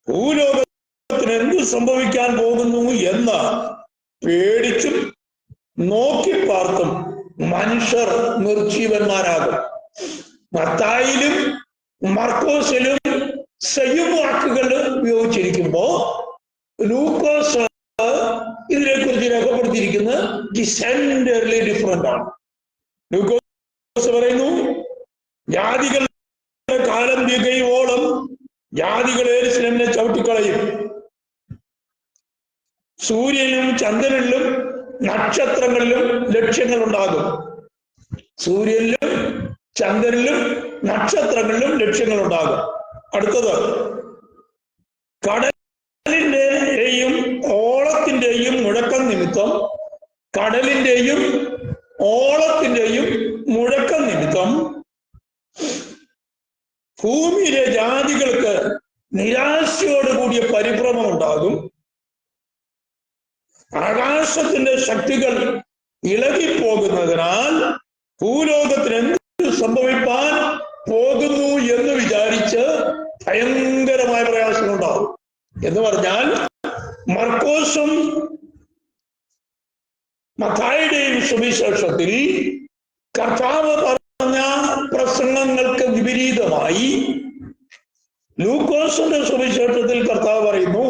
ഭൂലോകത്തിന് എന്ത് സംഭവിക്കാൻ പോകുന്നു എന്ന് പേടിച്ചും നോക്കി പാർത്തും മനുഷ്യർ നിർജീവന്മാരാകും. മത്തായിലും മർക്കോസിലും സെയിം വാക്കുകൾ ഉപയോഗിച്ചിരിക്കുമ്പോ ലൂക്കോസ് ഇതിനെക്കുറിച്ച് രേഖപ്പെടുത്തിയിരിക്കുന്നത് ഡിസെൻഡർലി ഡിഫറെന്റ് ആണ്. ലൂക്കോസ് പറയുന്നു, ജാതികളുടെ കാലം തികയോളം ജാതികൾ യെരൂശലേമിനെ ചവിട്ടിക്കളയും. സൂര്യനിലും ചന്ദ്രനിലും നക്ഷത്രങ്ങളിലും ലക്ഷ്യങ്ങൾ ഉണ്ടാകും. സൂര്യനിലും ചന്ദ്രനിലും നക്ഷത്രങ്ങളിലും ലക്ഷ്യങ്ങൾ ഉണ്ടാകും. അടുത്തത് കടലിന്റെയും ഓളത്തിന്റെയും മുഴക്കം നിമിത്തം, കടലിന്റെയും ഓളത്തിന്റെയും മുഴക്കം നിമിത്തം ഭൂമിയിലെ ജാതികൾക്ക് നിരാശയോടുകൂടിയ പരിഭ്രമം ഉണ്ടാകും. ആകാശത്തിന്റെ ശക്തികൾ ഇളകിപ്പോകുന്നതിനാൽ ഭൂലോകത്തിന് എന്ത് സംഭവിപ്പാൻ പോകുന്നു എന്ന് വിചാരിച്ച് ഭയങ്കരമായ പ്രയാസമുണ്ടാകും. എന്ന് പറഞ്ഞാൽ മർക്കോസും മത്തായിയുടെയും സുവിശേഷത്തിൽ കർത്താവ് പറഞ്ഞ പ്രസംഗങ്ങൾക്ക് വിപരീതമായി ലൂക്കോസിന്റെ സുവിശേഷത്തിൽ കർത്താവ് പറയുന്നു,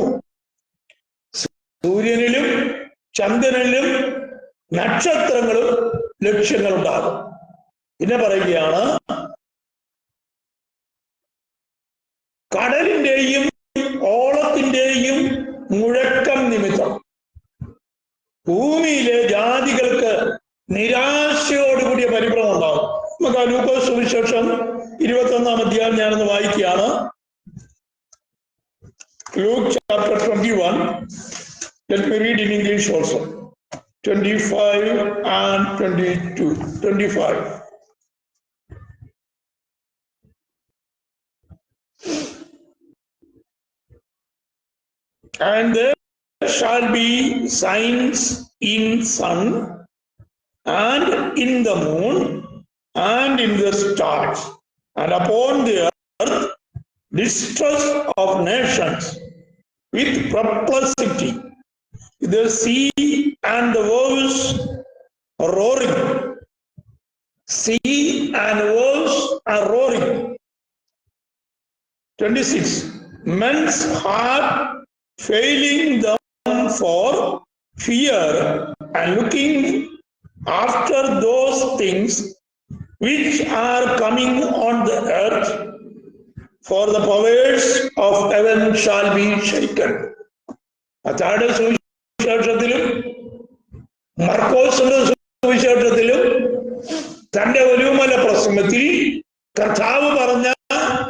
സൂര്യനിലും ചന്ദ്രനിലും നക്ഷത്രങ്ങളും ലക്ഷ്യങ്ങളുണ്ടാകും. പിന്നെ പറയുകയാണ്, കടലിന്റെയും ഓളത്തിന്റെയും മുഴക്കം നിമിത്തം ഭൂമിയിലെ ജാതികൾക്ക് നിരാശയോടുകൂടിയ പരിഭ്രമം ഉണ്ടാകും. നമുക്ക് ആ ലൂക്കോസ് സുവിശേഷം 21-ാം അധ്യായം ഞാനൊന്ന് വായിക്കുകയാണ്. Luke chapter 21. Let me read in English also. 25 and 22. 25. And there shall be signs in sun and in the moon and in the stars, and upon the earth distress of nations with perplexity, the sea and the waves roaring. Sea and waves are roaring. 26. Men's heart failing them for fear and looking after those things which are coming on the earth, for the powers of heaven shall be shaken. മത്തായിയുടെ സുവിശേഷത്തിലും മർക്കോസിന്റെ സുവിശേഷത്തിലും തന്റെ ഒലിവുമല പ്രസംഗത്തിൽ കർത്താവ് പറഞ്ഞ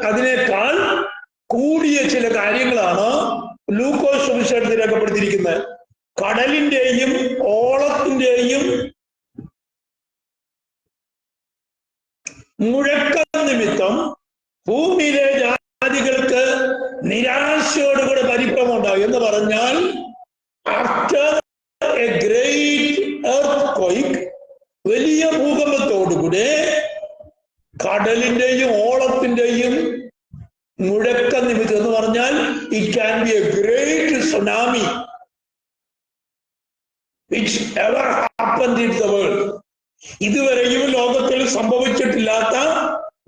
അതിനേക്കാൾ കൂടിയ ചില കാര്യങ്ങളാണ് ലൂക്കോസ് സുവിശേഷത്തിൽ രേഖപ്പെടുത്തിയിരിക്കുന്നത്. കടലിന്റെയും ഓളത്തിന്റെയും മുഴക്കം നിമിത്തം ഭൂമിയിലെ ജാതികൾക്ക് നിരാശയോടുകൂടെ പരിഭ്രമമുണ്ടാകും എന്ന് പറഞ്ഞാൽ, ആഫ്റ്റർ എ ഗ്രേറ്റ് എർത്ത്ക്വെയ്ക്ക്, വലിയ ഭൂകമ്പത്തോടുകൂടെ കടലിന്റെയും ഓളത്തിന്റെയും മുഴക്കം നിമിത്തം എന്ന് പറഞ്ഞാൽ it can be A great tsunami which ever happened in the world. ഇതുവരെയും ലോകത്തിൽ സംഭവിച്ചിട്ടില്ലാത്ത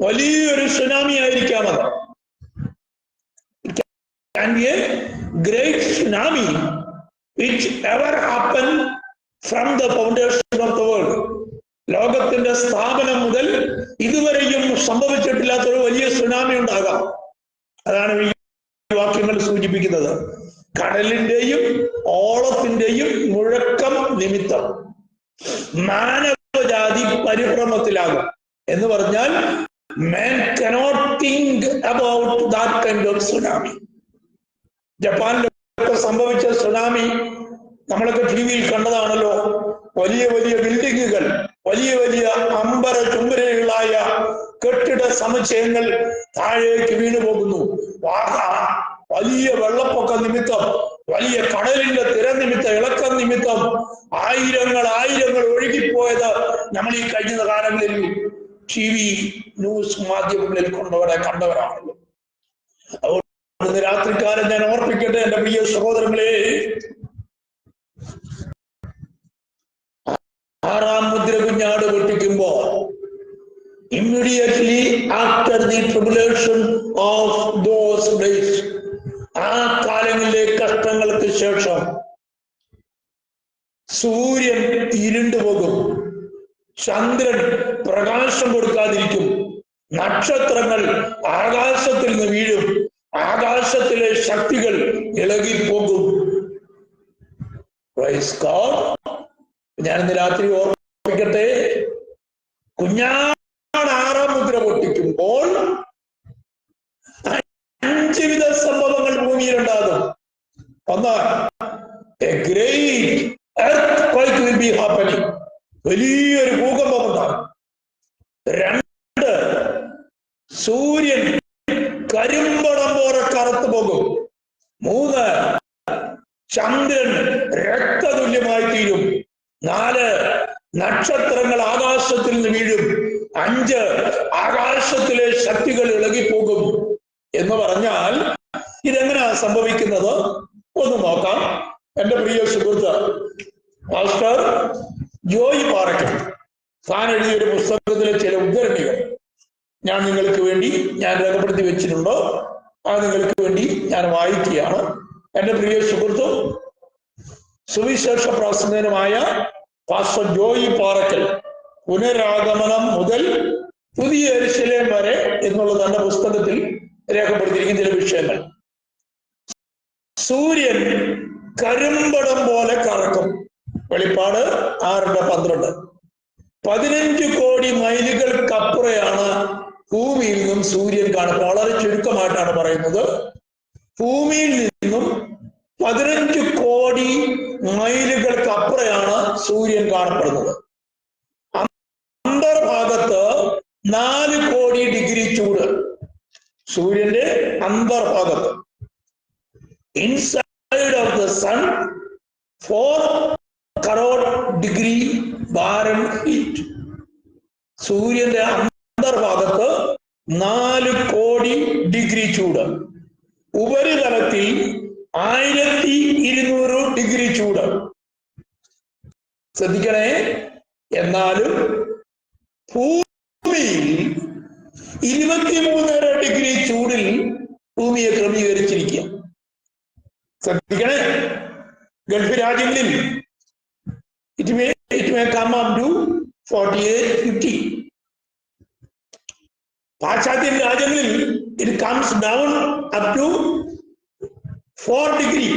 വലിയൊരു സുനാമി ആയിരിക്കാം അത്. It can be a great tsunami which ever happened from the foundation of the world. ലോകത്തിന്റെ സ്ഥാപനം മുതൽ ഇതുവരെയും സംഭവിച്ചിട്ടില്ലാത്ത ഒരു വലിയ സുനാമി ഉണ്ടാകാം. അതാണ് ഈ വാക്യങ്ങൾ സൂചിപ്പിക്കുന്നത്. കടലിന്റെയും ഓളത്തിന്റെയും മുഴക്കം നിമിത്തം മാനവജാതി പരിഭ്രമത്തിലാകും എന്ന് പറഞ്ഞാൽ man cannot think about that kind of tsunami. ജപ്പാനിലൊക്കെ സംഭവിച്ച സുനാമി നമ്മളൊക്കെ ടി വിയിൽ കണ്ടതാണല്ലോ. വലിയ വലിയ ബിൽഡിങ്ങുകൾ, വലിയ വലിയ അമ്പര ചുംബരകളായ കെട്ടിട സമുച്ചയങ്ങൾ താഴേക്ക് വീണു പോകുന്നു. വലിയ വെള്ളപ്പൊക്ക നിമിത്തം, വലിയ കടലിന്റെ തിരനിമിത്തം, ഇളക്കം നിമിത്തം ആയിരങ്ങൾ ഒഴുകിപ്പോയത് നമ്മൾ ഈ കഴിഞ്ഞ കാലങ്ങളിൽ ടി വി ന്യൂസ് മാധ്യമങ്ങളിൽ കണ്ടവരാണല്ലോ. അതുകൊണ്ട് രാത്രികാലം ഞാൻ ഓർപ്പിക്കട്ടെ എന്റെ പ്രിയ സഹോദരങ്ങളെ, 6-ാം മുദ്ര കുഞ്ഞാട് പൊട്ടിക്കുമ്പോ immediately after the tribulation of those days, ആ കാലങ്ങളിലെ കഷ്ടങ്ങൾക്ക് ശേഷം സൂര്യൻ ഇരുണ്ടുപോകും, ചന്ദ്രൻ പ്രകാശം കൊടുക്കാതിരിക്കും, നക്ഷത്രങ്ങൾ ആകാശത്തിൽ നിന്ന് വീഴും, ആകാശത്തിലെ ശക്തികൾ ഇളകിപ്പോകും. ഞാനിന്ന് രാത്രി ഓർമ്മിക്കട്ടെ, കുഞ്ഞാട് 6-ാം മുദ്ര പൊട്ടിക്കുമ്പോൾ 5 വിധ സംഭവങ്ങൾ ഭൂമിയിലുണ്ടാകും. ഒന്ന്, A great earthquake will be happening. വലിയൊരു ഭൂകമ്പം ഉണ്ടാകും. 2, സൂര്യൻ കരിമ്പടം പോലെ കറുത്തു പോകും. 3, ചന്ദ്രൻ രക്തതുല്യമായി തീരും. 4, നക്ഷത്രങ്ങൾ ആകാശത്തിൽ നിന്ന് വീഴും. 5, ആകാശത്തിലെ ശക്തികൾ ഇളകിപ്പോകും. എന്ന് പറഞ്ഞാൽ ഇതെങ്ങനെയാ സംഭവിക്കുന്നത് ഒന്ന് നോക്കാം. എന്റെ പ്രിയ സുഹൃത്ത് മാസ്റ്റർ ജോയി പാറയ്ക്കൽ താൻ എഴുതിയൊരു പുസ്തകത്തിലെ ചില ഉദ്ധരണികൾ ഞാൻ നിങ്ങൾക്ക് വേണ്ടി രേഖപ്പെടുത്തി വെച്ചിട്ടുണ്ടോ, അത് നിങ്ങൾക്ക് വേണ്ടി ഞാൻ വായിക്കുകയാണ്. എന്റെ പ്രിയ സുഹൃത്തും സുവിശേഷ പ്രസംഗകനുമായ പാസ്റ്റർ ജോയി പാറയ്ക്കൽ പുനരാഗമനം മുതൽ പുതിയ യെരൂശലേം വരെ എന്നുള്ള തന്റെ പുസ്തകത്തിൽ രേഖപ്പെടുത്തിയിരിക്കുന്ന ചില വിഷയങ്ങൾ. സൂര്യൻ കരിമ്പടം പോലെ കറക്കും. വെളിപ്പാട് 6:12. 15 കോടി മൈലുകൾക്കപ്പുറയാണ് ഭൂമിയിൽ നിന്നും സൂര്യൻ കാണുന്നത്. വളരെ ചുരുക്കമായിട്ടാണ് പറയുന്നത്. ഭൂമിയിൽ നിന്നും 15 കോടി മൈലുകൾക്കപ്പുറയാണ് സൂര്യൻ കാണപ്പെടുന്നത്. അന്തർഭാഗത്ത് 4 കോടി ഡിഗ്രി ചൂട്. സൂര്യന്റെ അന്തർഭാഗത്ത്, inside of the sun 4 crore degree Fahrenheit. സൂര്യന്റെ അന്തർഭാഗത്ത് 4 കോടി ഡിഗ്രി ചൂട്. ഉപരിതലത്തിൽ 1200 ഡിഗ്രി ചൂട്. ശ്രദ്ധിക്കണേ. എന്നാലും ഭൂമിയിൽ 23.5 ഡിഗ്രി ചൂടിൽ ഭൂമിയെ ക്രമീകരിച്ചിരിക്കുക. ശ്രദ്ധിക്കണേ. ഗൾഫ് രാജ്യങ്ങളിൽ it may come up to 48-50. പാശ്ചാത്യ രാജ്യങ്ങളിൽ it comes down up to 4 degree.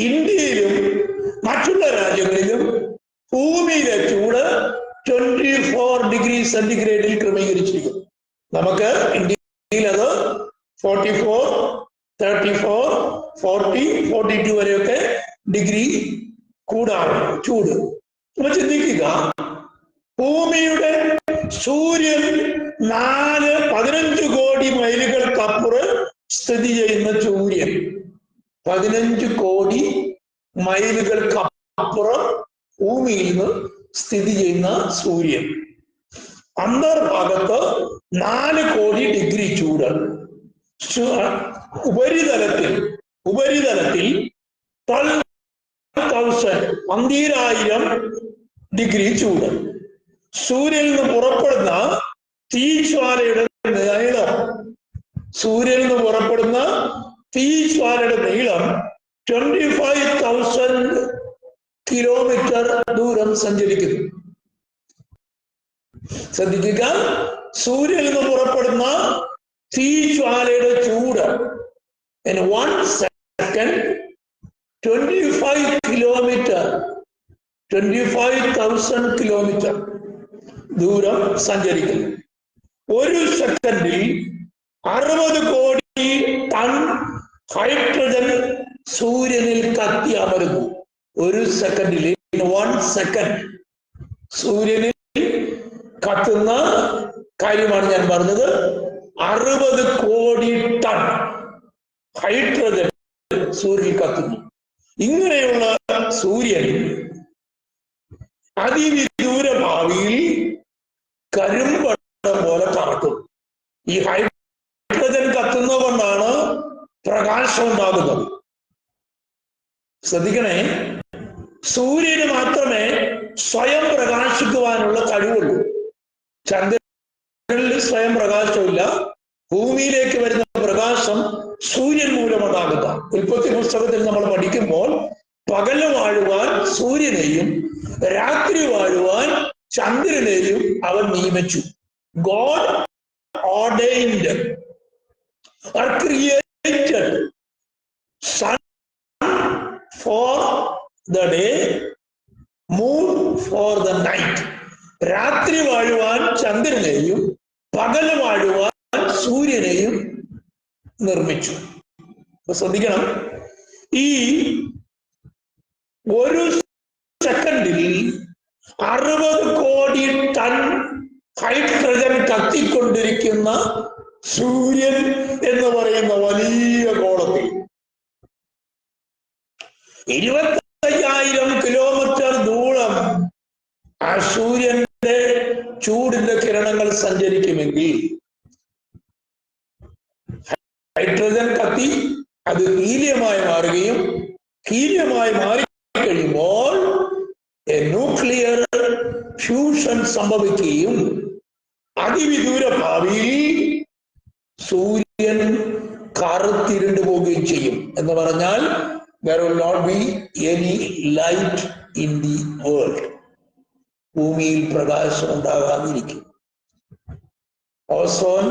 ഇന്ത്യയിലും മറ്റുള്ള രാജ്യങ്ങളിലും ഭൂമിയിലെ ചൂട് 24 ഡിഗ്രി സെന്റിഗ്രേഡിൽ ക്രമീകരിച്ചിരിക്കുന്നു. നമുക്ക് ഇന്ത്യയിൽ അത് 44, 34, 40, 42 വരെയൊക്കെ ഡിഗ്രി കൂടാറുണ്ട് ചൂട്. അപ്പൊ ചിന്തിക്കുക, ഭൂമിയുടെ സൂര്യൻ 15 കോടി മൈലുകൾക്കപ്പുറം സ്ഥിതി ചെയ്യുന്ന സൂര്യൻ, 15 കോടി മൈലുകൾക്കപ്പുറം ഭൂമിയിൽ നിന്ന് സ്ഥിതി ചെയ്യുന്ന സൂര്യൻ, അന്തർഭാഗത്ത് 4 കോടി ഡിഗ്രി ചൂട്, ഉപരിതലത്തിൽ 12,000 ഡിഗ്രി ചൂട്. സൂര്യനിൽ നിന്ന് പുറപ്പെടുന്ന തീജ്വാലയുടെ നീളം, 25,000 കിലോമീറ്റർ ദൂരം സഞ്ചരിക്കുന്നു. ശ്രദ്ധിക്കുക, സൂര്യനിൽ നിന്ന് പുറപ്പെടുന്ന തീജ്വാലയുടെ ചൂട് in 1 second 25,000 കിലോമീറ്റർ ദൂരം സഞ്ചരിക്കുന്നു. ഒരു സെക്കൻഡിൽ 60 കോടി ടൺ ഹൈഡ്രജൻ സൂര്യനിൽ കത്തി അമരുന്നു. ഒരു സെക്കൻഡിൽ, 1 സെക്കൻഡ് സൂര്യനിൽ കത്തുന്ന കാര്യമാണ് ഞാൻ പറഞ്ഞത്. 60 കോടി ടൺ ഹൈഡ്രജൻ സൂര്യനിൽ കത്തുന്നു. ഇങ്ങനെയുള്ള സൂര്യൻ അതിവിദൂര ഭാവിയിൽ കരിമ്പടം പോലെ കറക്കും. ഈ ഹൈഡ്രജൻ കത്തുന്നത് കൊണ്ടാണ് പ്രകാശം ഉണ്ടാകുന്നത്. ശ്രദ്ധിക്കണേ, സൂര്യന് മാത്രമേ സ്വയം പ്രകാശിക്കുവാനുള്ള കഴിവുള്ളൂ. ചന്ദ്രനിൽ സ്വയം പ്രകാശമില്ല. ഭൂമിയിലേക്ക് വരുന്ന പ്രകാശം സൂര്യൻ മൂലമുണ്ടാകുക. ഉൽപ്പത്തി പുസ്തകത്തിൽ നമ്മൾ പഠിക്കുമ്പോൾ പകല് വാഴുവാൻ സൂര്യനെയും രാത്രി വാഴുവാൻ ചന്ദ്രനെയും അവൻ നിയമിച്ചു. God ordained or created sun for the day, moon for the night. രാത്രി വാഴുവാൻ ചന്ദ്രനെയും പകല് വാഴുവാൻ സൂര്യനെയും നിർമ്മിച്ചു. ശ്രദ്ധിക്കണം, ഈ ഒരു സെക്കൻഡിൽ 60 കോടി ടൺ ഹൈഡ്രജൻ കത്തിക്കൊണ്ടിരിക്കുന്ന സൂര്യൻ എന്ന് പറയുന്ന വലിയ ഗോളത്തിൽ 25,000 കിലോമീറ്റർ ദൂരം ആ സൂര്യന്റെ ചൂടിന്റെ കിരണങ്ങൾ സഞ്ചരിക്കുമെങ്കിൽ ഹൈഡ്രജൻ കത്തി അത് ഹീലിയമായി മാറുകയും ഹീലിയമായി മാറിക്കഴിയുമ്പോൾ ന്യൂക്ലിയർ ഫ്യൂഷൻ സംഭവിക്കുകയും അതിവിദൂര ഭാവിയിൽ സൂര്യൻ കറുത്തിരുണ്ടു പോവുകയും ചെയ്യും. എന്ന് പറഞ്ഞാൽ there will not be any light in the world. ഭൂമിയിൽ പ്രകാശം ഉണ്ടാകാതിരിക്കും. ഓസോൻ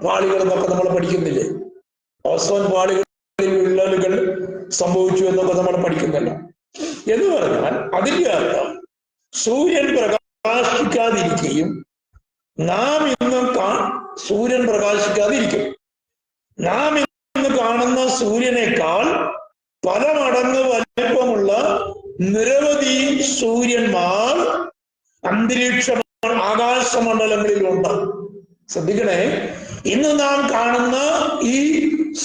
പാളികൾ എന്നൊക്കെ നമ്മൾ പഠിക്കുന്നില്ലേ? ഓസോൻ പാളികളിൽ വിള്ളലുകൾ സംഭവിച്ചു എന്നൊക്കെ നമ്മൾ പഠിക്കുന്നില്ല. എന്ന് പറഞ്ഞാൽ അതിന്റെ അർത്ഥം സൂര്യൻ പ്രകാശിക്കാതിരിക്കുകയും നാം ഇന്ന് സൂര്യൻ പ്രകാശിക്കാതിരിക്കും. നാം ഇന്ന് കാണുന്ന സൂര്യനേക്കാൾ പല മടങ്ങ് വലിപ്പമുള്ള നിരവധി സൂര്യന്മാർ അന്തരീക്ഷ ആകാശമണ്ഡലങ്ങളിലുണ്ട്. ശ്രദ്ധിക്കണേ, ഇന്ന് നാം കാണുന്ന ഈ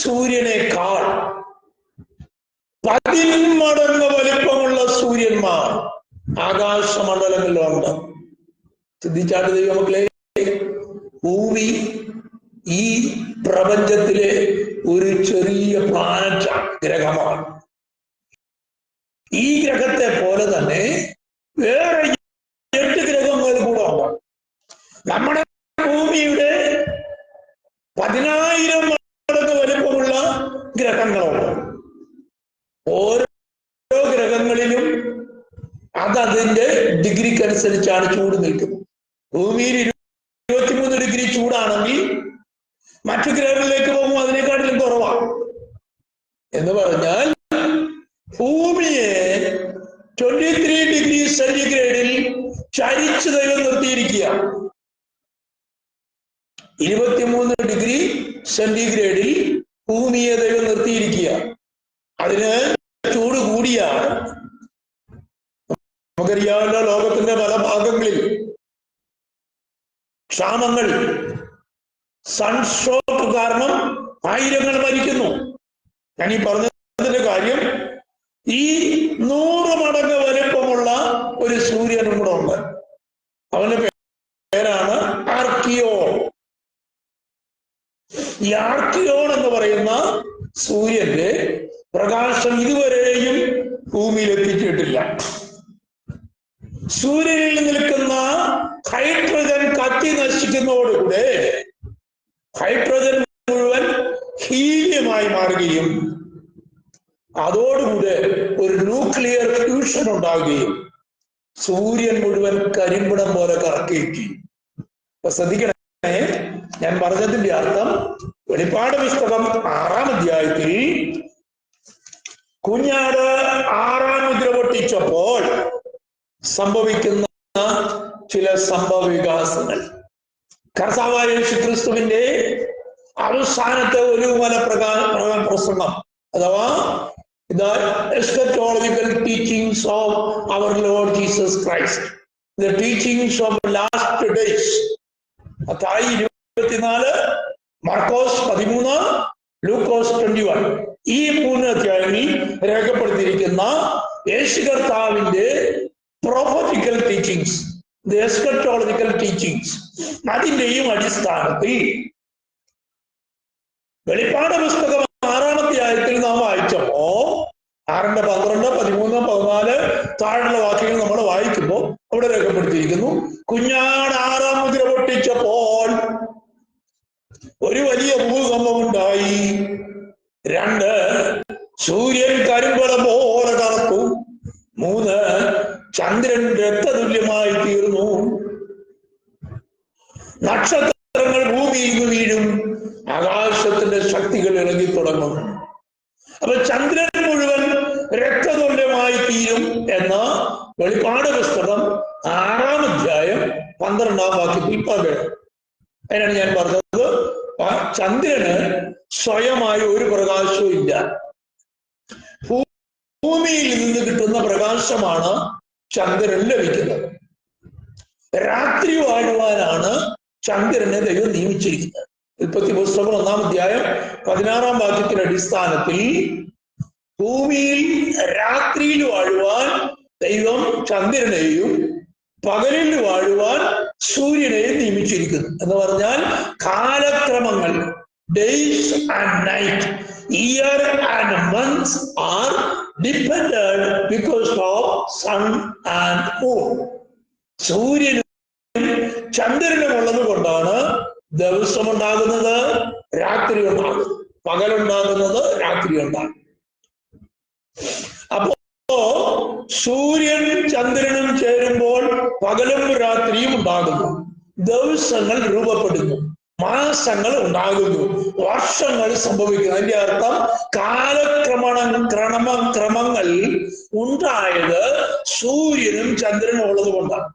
സൂര്യനേക്കാൾ 10 മടങ്ങ് വലിപ്പമുള്ള സൂര്യന്മാർ ആകാശമണ്ഡലങ്ങളിലുണ്ട്. ചിന്തിച്ചാട്ട് ദൈവമക്കളെ, ഭൂമി ഈ പ്രപഞ്ചത്തിലെ ഒരു ചെറിയ പ്ലാനറ്റ് ഗ്രഹമാണ്. ഈ ഗ്രഹത്തെ പോലെ തന്നെ വേറെ 8 ഗ്രഹങ്ങൾ കൂടെ ഉണ്ട്. നമ്മുടെ ഭൂമിയുടെ 10,000 മടങ്ങ് വലിപ്പമുള്ള ഗ്രഹങ്ങളുണ്ട്. ഓരോ ഗ്രഹങ്ങളിലും അതതിന്റെ ഡിഗ്രിക്കനുസരിച്ചാണ് ചൂട് നിൽക്കുന്നത്. ഭൂമിയിൽ 23 ഡിഗ്രി ചൂടാണ് മറ്റു ഗ്രഹങ്ങളിലേക്ക് പോകുമ്പോൾ അതിനേക്കാട്ടിലും കുറവാണ്. എന്ന് പറഞ്ഞാൽ ഭൂമിയെ 23 ഡിഗ്രി സെന്റിഗ്രേഡിൽ ചരിച്ച് ദൈവം നിർത്തിയിരിക്കുക. 23 ഡിഗ്രി സെന്റിഗ്രേഡിൽ ഭൂമിയെ ദൈവം നിർത്തിയിരിക്കുക. അതിന് ചൂട് കൂടിയാണ്. നമുക്കറിയാമല്ലോ, ലോകത്തിന്റെ പല ഭാഗങ്ങളിൽ ക്ഷാമങ്ങൾ, സൺസ്ട്രോക്ക് കാരണം ആയിരങ്ങൾ മരിക്കുന്നു. ഞാൻ ഈ പറഞ്ഞതിന്റെ കാര്യം, ഈ 100 മടങ്ങ് വലുപ്പമുള്ള ഒരു സൂര്യനും കൂടെ ഉണ്ട്. അവന്റെ പേരാണ് ആർക്കിയോൺ. ഈ ആർക്കിയോൺ എന്ന് പറയുന്ന സൂര്യന്റെ പ്രകാശം ഇതുവരെയും ഭൂമിയിൽ എത്തിച്ചിട്ടില്ല. സൂര്യനിൽ നിൽക്കുന്ന ഹൈഡ്രജൻ കത്തി നശിക്കുന്നതോടുകൂടെ ഹൈഡ്രജൻ മുഴുവൻ ഹീലിയമായി മാറുകയും അതോടുകൂടെ ഒരു ന്യൂക്ലിയർ ഫ്യൂഷൻ ഉണ്ടാവുകയും സൂര്യൻ മുഴുവൻ കരിമ്പിടം പോലെ കറക്കുകയും ചെയ്യും. അപ്പൊ ശ്രദ്ധിക്കണേ, ഞാൻ പറഞ്ഞതിന്റെ അർത്ഥം, വെളിപ്പാട് പുസ്തകം 6-ാം അധ്യായത്തിൽ കുഞ്ഞാട് 6-ാം മുദ്ര പൊട്ടിച്ചപ്പോൾ സംഭവിക്കുന്ന ചില സംഭവ വികാസങ്ങൾ, കർത്താവായ യേശുക്രിസ്തുവിന്റെ അവസാനത്തെ ഒരു പ്രസംഗം, അഥവാ the eschatological teachings of our Lord Jesus Christ, the teachings of last days. Mathai 24, Markose 13, ലൂക്കോസ് 21, ഈ 3 അധ്യായങ്ങളിൽ രേഖപ്പെടുത്തിയിരിക്കുന്ന യേശു കർത്താവിന്റെ prophetical teachings, the eschatological teachings, അതിന്റെയും അടിസ്ഥാനത്തിൽ വെളിപ്പാട് പുസ്തകം 6-ാം അധ്യായത്തിൽ നാം വായിച്ചപ്പോ 6-ന്റെ 12, 13, 14 താഴെയുള്ള വാക്യങ്ങൾ നമ്മൾ വായിക്കുമ്പോൾ അവിടെ രേഖപ്പെടുത്തിയിരിക്കുന്നു, കുഞ്ഞാട് 6-ാം മുദ്ര പൊട്ടിച്ചപ്പോൾ ഒരു വലിയ ഭൂകമ്പം ഉണ്ടായി. 2, സൂര്യൻ കരിമ്പടം പോലെ കറുത്തു. 3, ചന്ദ്രൻ രക്തതുല്യമായി തീർന്നു. നക്ഷത്രങ്ങൾ ഭൂമിയിൽ വീഴും. ആകാശത്തിന്റെ ശക്തികൾ ഇളകി തുടങ്ങും. അപ്പൊ ചന്ദ്രൻ മുഴുവൻ രക്തതുല്യമായി തീരും എന്ന വെളിപ്പാട് പുസ്തകം 6-ാം അധ്യായം 12-ാം വാക്യത്തിൽ പറയുന്നു. അതിനാണ് ഞാൻ പറഞ്ഞത്, ചന്ദ്രന് സ്വയമായി ഒരു പ്രകാശവും ഇല്ല. ഭൂമിയിൽ നിന്ന് കിട്ടുന്ന പ്രകാശമാണ് ചന്ദ്രന് ലഭിക്കുന്നത്. രാത്രി വാഴുവാനാണ് ചന്ദ്രനെ ദൈവം നിയമിച്ചിരിക്കുന്നത്. ഉൽപ്പത്തി പുസ്തകം 1-ാം അധ്യായം 16-ാം വാക്യത്തിന്റെ അടിസ്ഥാനത്തിൽ ഭൂമിയിൽ രാത്രിയിൽ വാഴുവാൻ ദൈവം ചന്ദ്രനെയും പകലിൽ വാഴുവാൻ സൂര്യനെയും നിയമിച്ചിരിക്കുന്നു. എന്ന് പറഞ്ഞാൽ കാലക്രമങ്ങൾ, days and night, year and months are dependent because of sun and moon. സൂര്യനും ചന്ദ്രനും ഉള്ളത് കൊണ്ടാണ് ദിവസം ഉണ്ടാകുന്നത്, രാത്രി ഉണ്ടാകുന്നത്, പകലുണ്ടാകുന്നത്, രാത്രി ഉണ്ടാകും. അപ്പോ സൂര്യൻ ചന്ദ്രനും ചേരുമ്പോൾ പകലും രാത്രിയും ഉണ്ടാകുന്നു, ദിവസങ്ങൾ രൂപപ്പെടുന്നു, മാസങ്ങൾ ഉണ്ടാകുന്നു, വർഷങ്ങൾ സംഭവിക്കുന്നു. അതിന്റെ അർത്ഥം ക്രമങ്ങൾ ഉണ്ടായത് സൂര്യനും ചന്ദ്രനും ഉള്ളത് കൊണ്ടാണ്.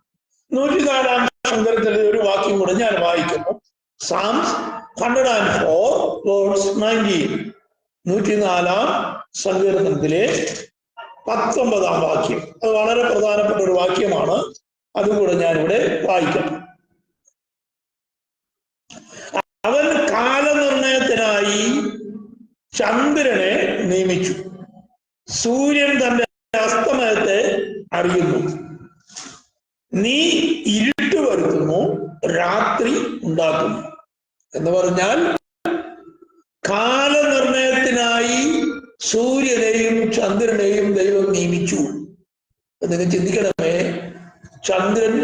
104-ാം സങ്കീർത്തനത്തിലെ ഒരു വാക്യം കൂടെ ഞാൻ വായിക്കുന്നു. Psalms 104:19. 104-ാം സങ്കീർത്തനത്തിലെ 19-ാം വാക്യം. അത് വളരെ പ്രധാനപ്പെട്ട ഒരു വാക്യമാണ്. അതുകൂടെ ഞാനിവിടെ വായിക്കാം. അവൻ കാലനിർണയത്തിനായി ചന്ദ്രനെ നിയമിച്ചു, സൂര്യൻ തന്റെ അസ്തമയത്തെ അറിയുന്നു. നീ ഇരുട്ട് വരുത്തുന്നു, രാത്രി ഉണ്ടാക്കുന്നു. എന്ന് പറഞ്ഞാൽ കാലനിർണയത്തിനായി സൂര്യനെയും ചന്ദ്രനെയും ദൈവം നിയമിച്ചു. നിങ്ങൾ ചിന്തിക്കണമേ, ചന്ദ്രൻ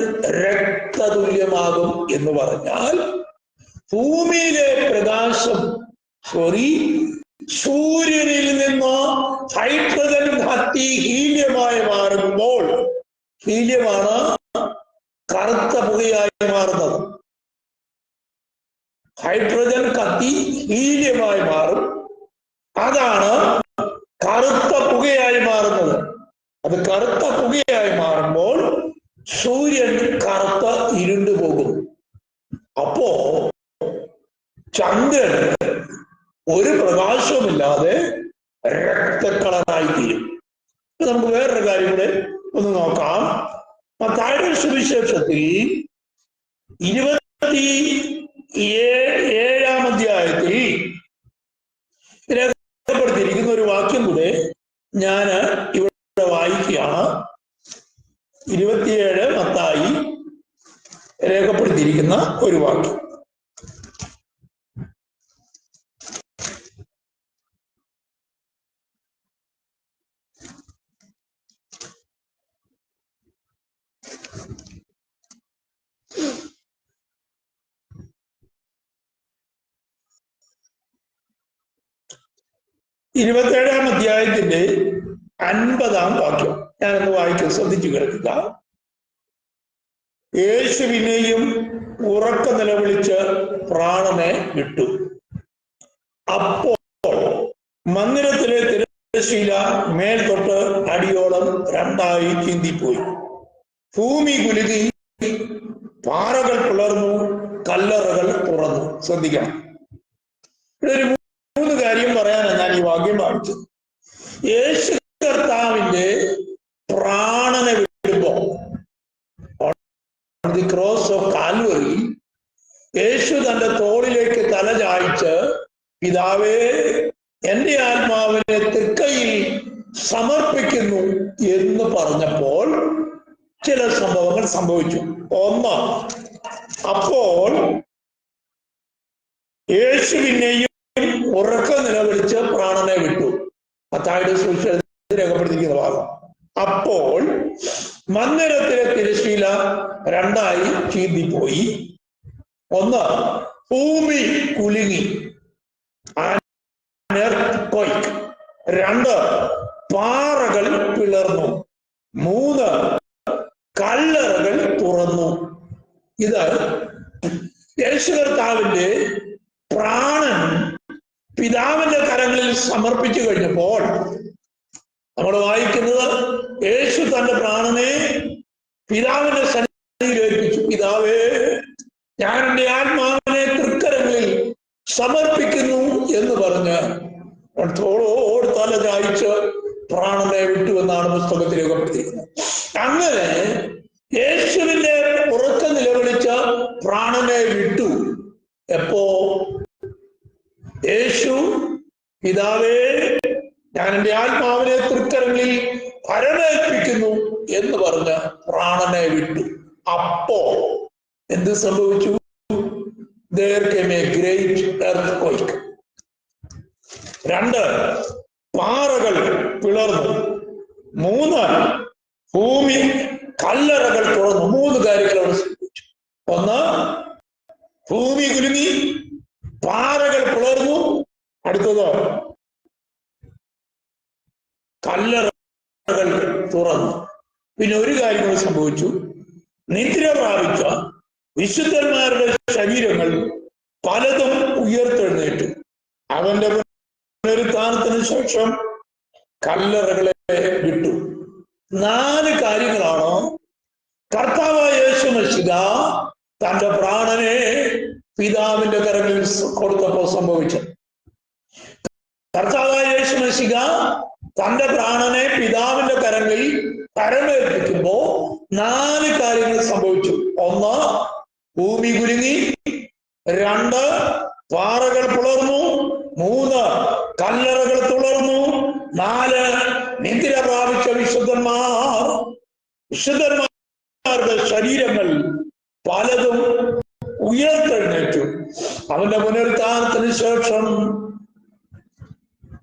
രക്തതുല്യമാകും എന്ന് പറഞ്ഞാൽ ഭൂമിയിലെ പ്രകാശം സൂര്യനിൽ നിന്ന് ഹൈഡ്രജൻ കത്തി ഹീലിയമായി മാറുമ്പോൾ, ഹീലിയമാണ് കറുത്ത പുകയായി മാറുന്നത്. ഹൈഡ്രജൻ കത്തി ഹീലിയമായി മാറും. അതാണ് കറുത്ത പുകയായി മാറുന്നത്. അത് കറുത്ത പുകയായി മാറുമ്പോൾ സൂര്യൻ കറുത്ത ഇരുണ്ടു പോകും. അപ്പോ ചന്ദ്രൻ ഒരു പ്രകാശവുമില്ലാതെ രക്തക്കളറായി തീരും. നമുക്ക് വേറൊരു കാര്യം കൂടെ ഒന്ന് നോക്കാം. മത്തായിയുടെ സുവിശേഷത്തിൽ 27-ാം അധ്യായത്തിൽ രേഖപ്പെടുത്തിയിരിക്കുന്ന ഒരു വാക്യം കൂടെ ഞാൻ ഇവിടെ വായിക്കുകയാണ്. 27 മത്തായി രേഖപ്പെടുത്തിയിരിക്കുന്ന ഒരു വാക്യം. ഇരുപത്തേഴാം അധ്യായത്തിന്റെ 50-ാം വാക്യം ഞാനൊന്ന് വായിക്കും, ശ്രദ്ധിച്ചു കേൾക്കുക. യേശുവിനെയും ഉറക്ക നിലവിളിച്ച് പ്രാണനെ വിട്ടു. അപ്പോൾ മന്ദിരത്തിലെ തിരശ്ശീല മേൽ തൊട്ട് അടിയോളം രണ്ടായി ചിന്തിപ്പോയി. ഭൂമി കുലുങ്ങി, പാറകൾ പിളർന്നു, കല്ലറകൾ തുറന്നു. ശ്രദ്ധിക്കണം, ഇവിടെ ഒരു 3 കാര്യം പറയാനാണ് ഞാൻ ഈ വാക്യം വായിച്ചത്. യേശു കർത്താവിന്റെ പ്രാണനെ വിടുമ്പോ ദി ക്രോസ് ഓഫ് കാൽവറി യേശു തന്റെ തോളിലേക്ക് തല ചായ്ച്ച് പിതാവേ എന്റെ ആത്മാവിനെ തൃക്കൈയിൽ സമർപ്പിക്കുന്നു എന്ന് പറഞ്ഞപ്പോൾ ചില സംഭവങ്ങൾ സംഭവിച്ചു. ഒന്ന്, അപ്പോൾ യേശുവിനെയും ഉറക്ക നിലവിളിച്ച് പ്രാണനെ വിട്ടു. മത്തായിയുടെ സുവിശേഷത്തിൽ രേഖപ്പെടുത്തിയിരിക്കുന്ന ഭാഗം. അപ്പോൾ മന്ദിരത്തിലെ തിരശ്ശീല രണ്ടായി ചീന്തിപ്പോയി. ഒന്ന്, ഭൂമി കുലുങ്ങി, 2, പാറകൾ പിളർന്നു, 3, കല്ലറകൾ തുറന്നു. ഇത് യേശു കർത്താവിന്റെ പ്രാണൻ പിതാവിന്റെ കരങ്ങളിൽ സമർപ്പിച്ചു കഴിഞ്ഞപ്പോൾ നമ്മൾ വായിക്കുന്നത്, യേശു തന്റെ പ്രാണനെ പിതാവിന്റെ സന്നിധിയിൽ ഏൽപ്പിച്ചു. പിതാവേ ഞാൻ എൻ്റെ ആത്മാവിനെ തൃക്കരങ്ങളിൽ സമർപ്പിക്കുന്നു എന്ന് പറഞ്ഞ് തോളോട് തല ചായ്ച്ച് പ്രാണനെ വിട്ടു എന്നാണ് പുസ്തകത്തിൽ രേഖപ്പെടുത്തിയിരിക്കുന്നത്. അങ്ങനെ യേശുവിന്റെ ഉറക്ക നിലവിളിച്ച പ്രാണനെ വിട്ടു. എപ്പോ? യേശു പിതാവേ ഞാൻ എൻ്റെ ആത്മാവിനെ തൃക്കരങ്ങളിൽ പരമേൽപ്പിക്കുന്നു എന്ന് പറഞ്ഞ് പ്രാണനെ വിട്ടു. അപ്പോ എന്ത് സംഭവിച്ചു? There came a great earthquake. 2, പാറകൾ പിളർന്നു. 3, ഭൂമി കല്ലറകൾ തുറന്നു. 3 കാര്യങ്ങൾ അവിടെ സംഭവിച്ചു. 1, ഭൂമി കുലുങ്ങി, പാറകൾ പിളർന്നു. അടുത്തത്, കല്ലറകൾ തുറന്നു. പിന്നെ ഒരു കാര്യം സംഭവിച്ചു. നിദ്ര പ്രാപിച്ച വിശുദ്ധന്മാരുടെ ശരീരങ്ങൾ പലതും ഉയർത്തെഴുന്നേറ്റു. അവന്റെ പുനരുത്ഥാനത്തിന് ശേഷം കല്ലറകളെ വിട്ടു. 4 കാര്യങ്ങളാണ് കർത്താവായ യേശു മിശിഹ തന്റെ പ്രാണനെ പിതാവിന്റെ കരങ്ങളിൽ കൊടുത്തപ്പോൾ സംഭവിച്ചത്. കർത്താവായ യേശു മിശിഹ തന്റെ പ്രാണനെ പിതാവിന്റെ കരങ്ങളിൽ പരമേൽപ്പിക്കുമ്പോ 4 കാര്യങ്ങൾ സംഭവിച്ചു. 1, ഭൂമി കുലുങ്ങി. 2, പാറകൾ പിളർന്നു. 3, കല്ലറകൾ തുളർന്നു. 4, നിദ്ര പ്രാപിച്ച വിശുദ്ധന്മാരുടെ ശരീരങ്ങൾ പലതും ഉയർത്തെഴുന്നേറ്റു. അവന്റെ പുനരുത്ഥാനത്തിന് ശേഷം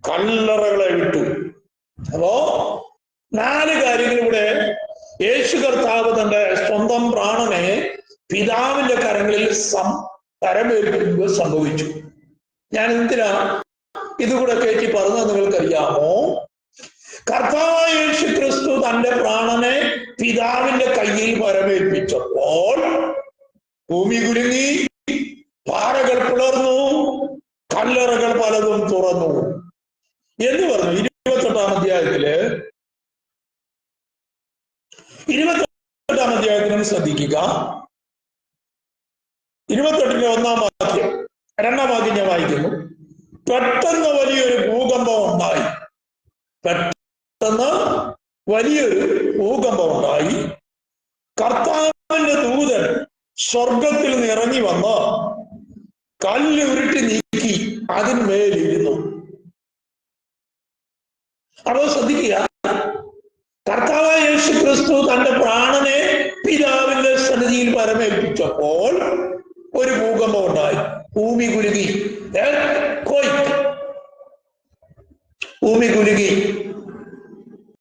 കല്ലറകളെ വിട്ടു. അപ്പോ 4 കാര്യങ്ങളിലൂടെ യേശു കർത്താവ് തന്റെ സ്വന്തം പ്രാണനെ പിതാവിന്റെ കരങ്ങളിൽ പരമേൽപ്പിക്കുക സംഭവിച്ചു. ഞാൻ എന്തിനാ ഇതുകൂടെ കയറ്റി പറഞ്ഞത് നിങ്ങൾക്കറിയാമോ? കർത്താവായ യേശു ക്രിസ്തു തന്റെ പ്രാണനെ പിതാവിന്റെ കയ്യിൽ പരമേൽപ്പിച്ചപ്പോൾ ഭൂമി കുലുങ്ങി, പാറ പാറകൾ പിളർന്നു, കല്ലറകൾ പലതും തുറന്നു എന്ന് പറഞ്ഞു. 28-ാം അധ്യായത്തില് 28-ാം അധ്യായത്തിനും ശ്രദ്ധിക്കുക. 28-ന്റെ 1-ാം വാക്യം, 2-ാം വാക്യം ഞാൻ വായിക്കുന്നു. പെട്ടെന്ന് വലിയൊരു ഭൂകമ്പം ഉണ്ടായി. പെട്ടെന്ന് വലിയൊരു ഭൂകമ്പം ഉണ്ടായി. കർത്താവിന്റെ ദൂതൻ സ്വർഗത്തിൽ നിന്ന് ഇറങ്ങി വന്ന് കല്ല് ഉരുട്ടി നീക്കി അതിന്മേലിരുന്നു. അപ്പോൾ ശ്രദ്ധിക്കുക, കർത്താവായ യേശു ക്രിസ്തു തന്റെ പ്രാണനെ പിതാവിന്റെ സന്നിധിയിൽ പരമേൽപ്പിച്ചപ്പോൾ ഒരു ഭൂകമ്പം ഉണ്ടായി. ഭൂമി കുലുങ്ങി, ഭൂമി കുലുങ്ങി.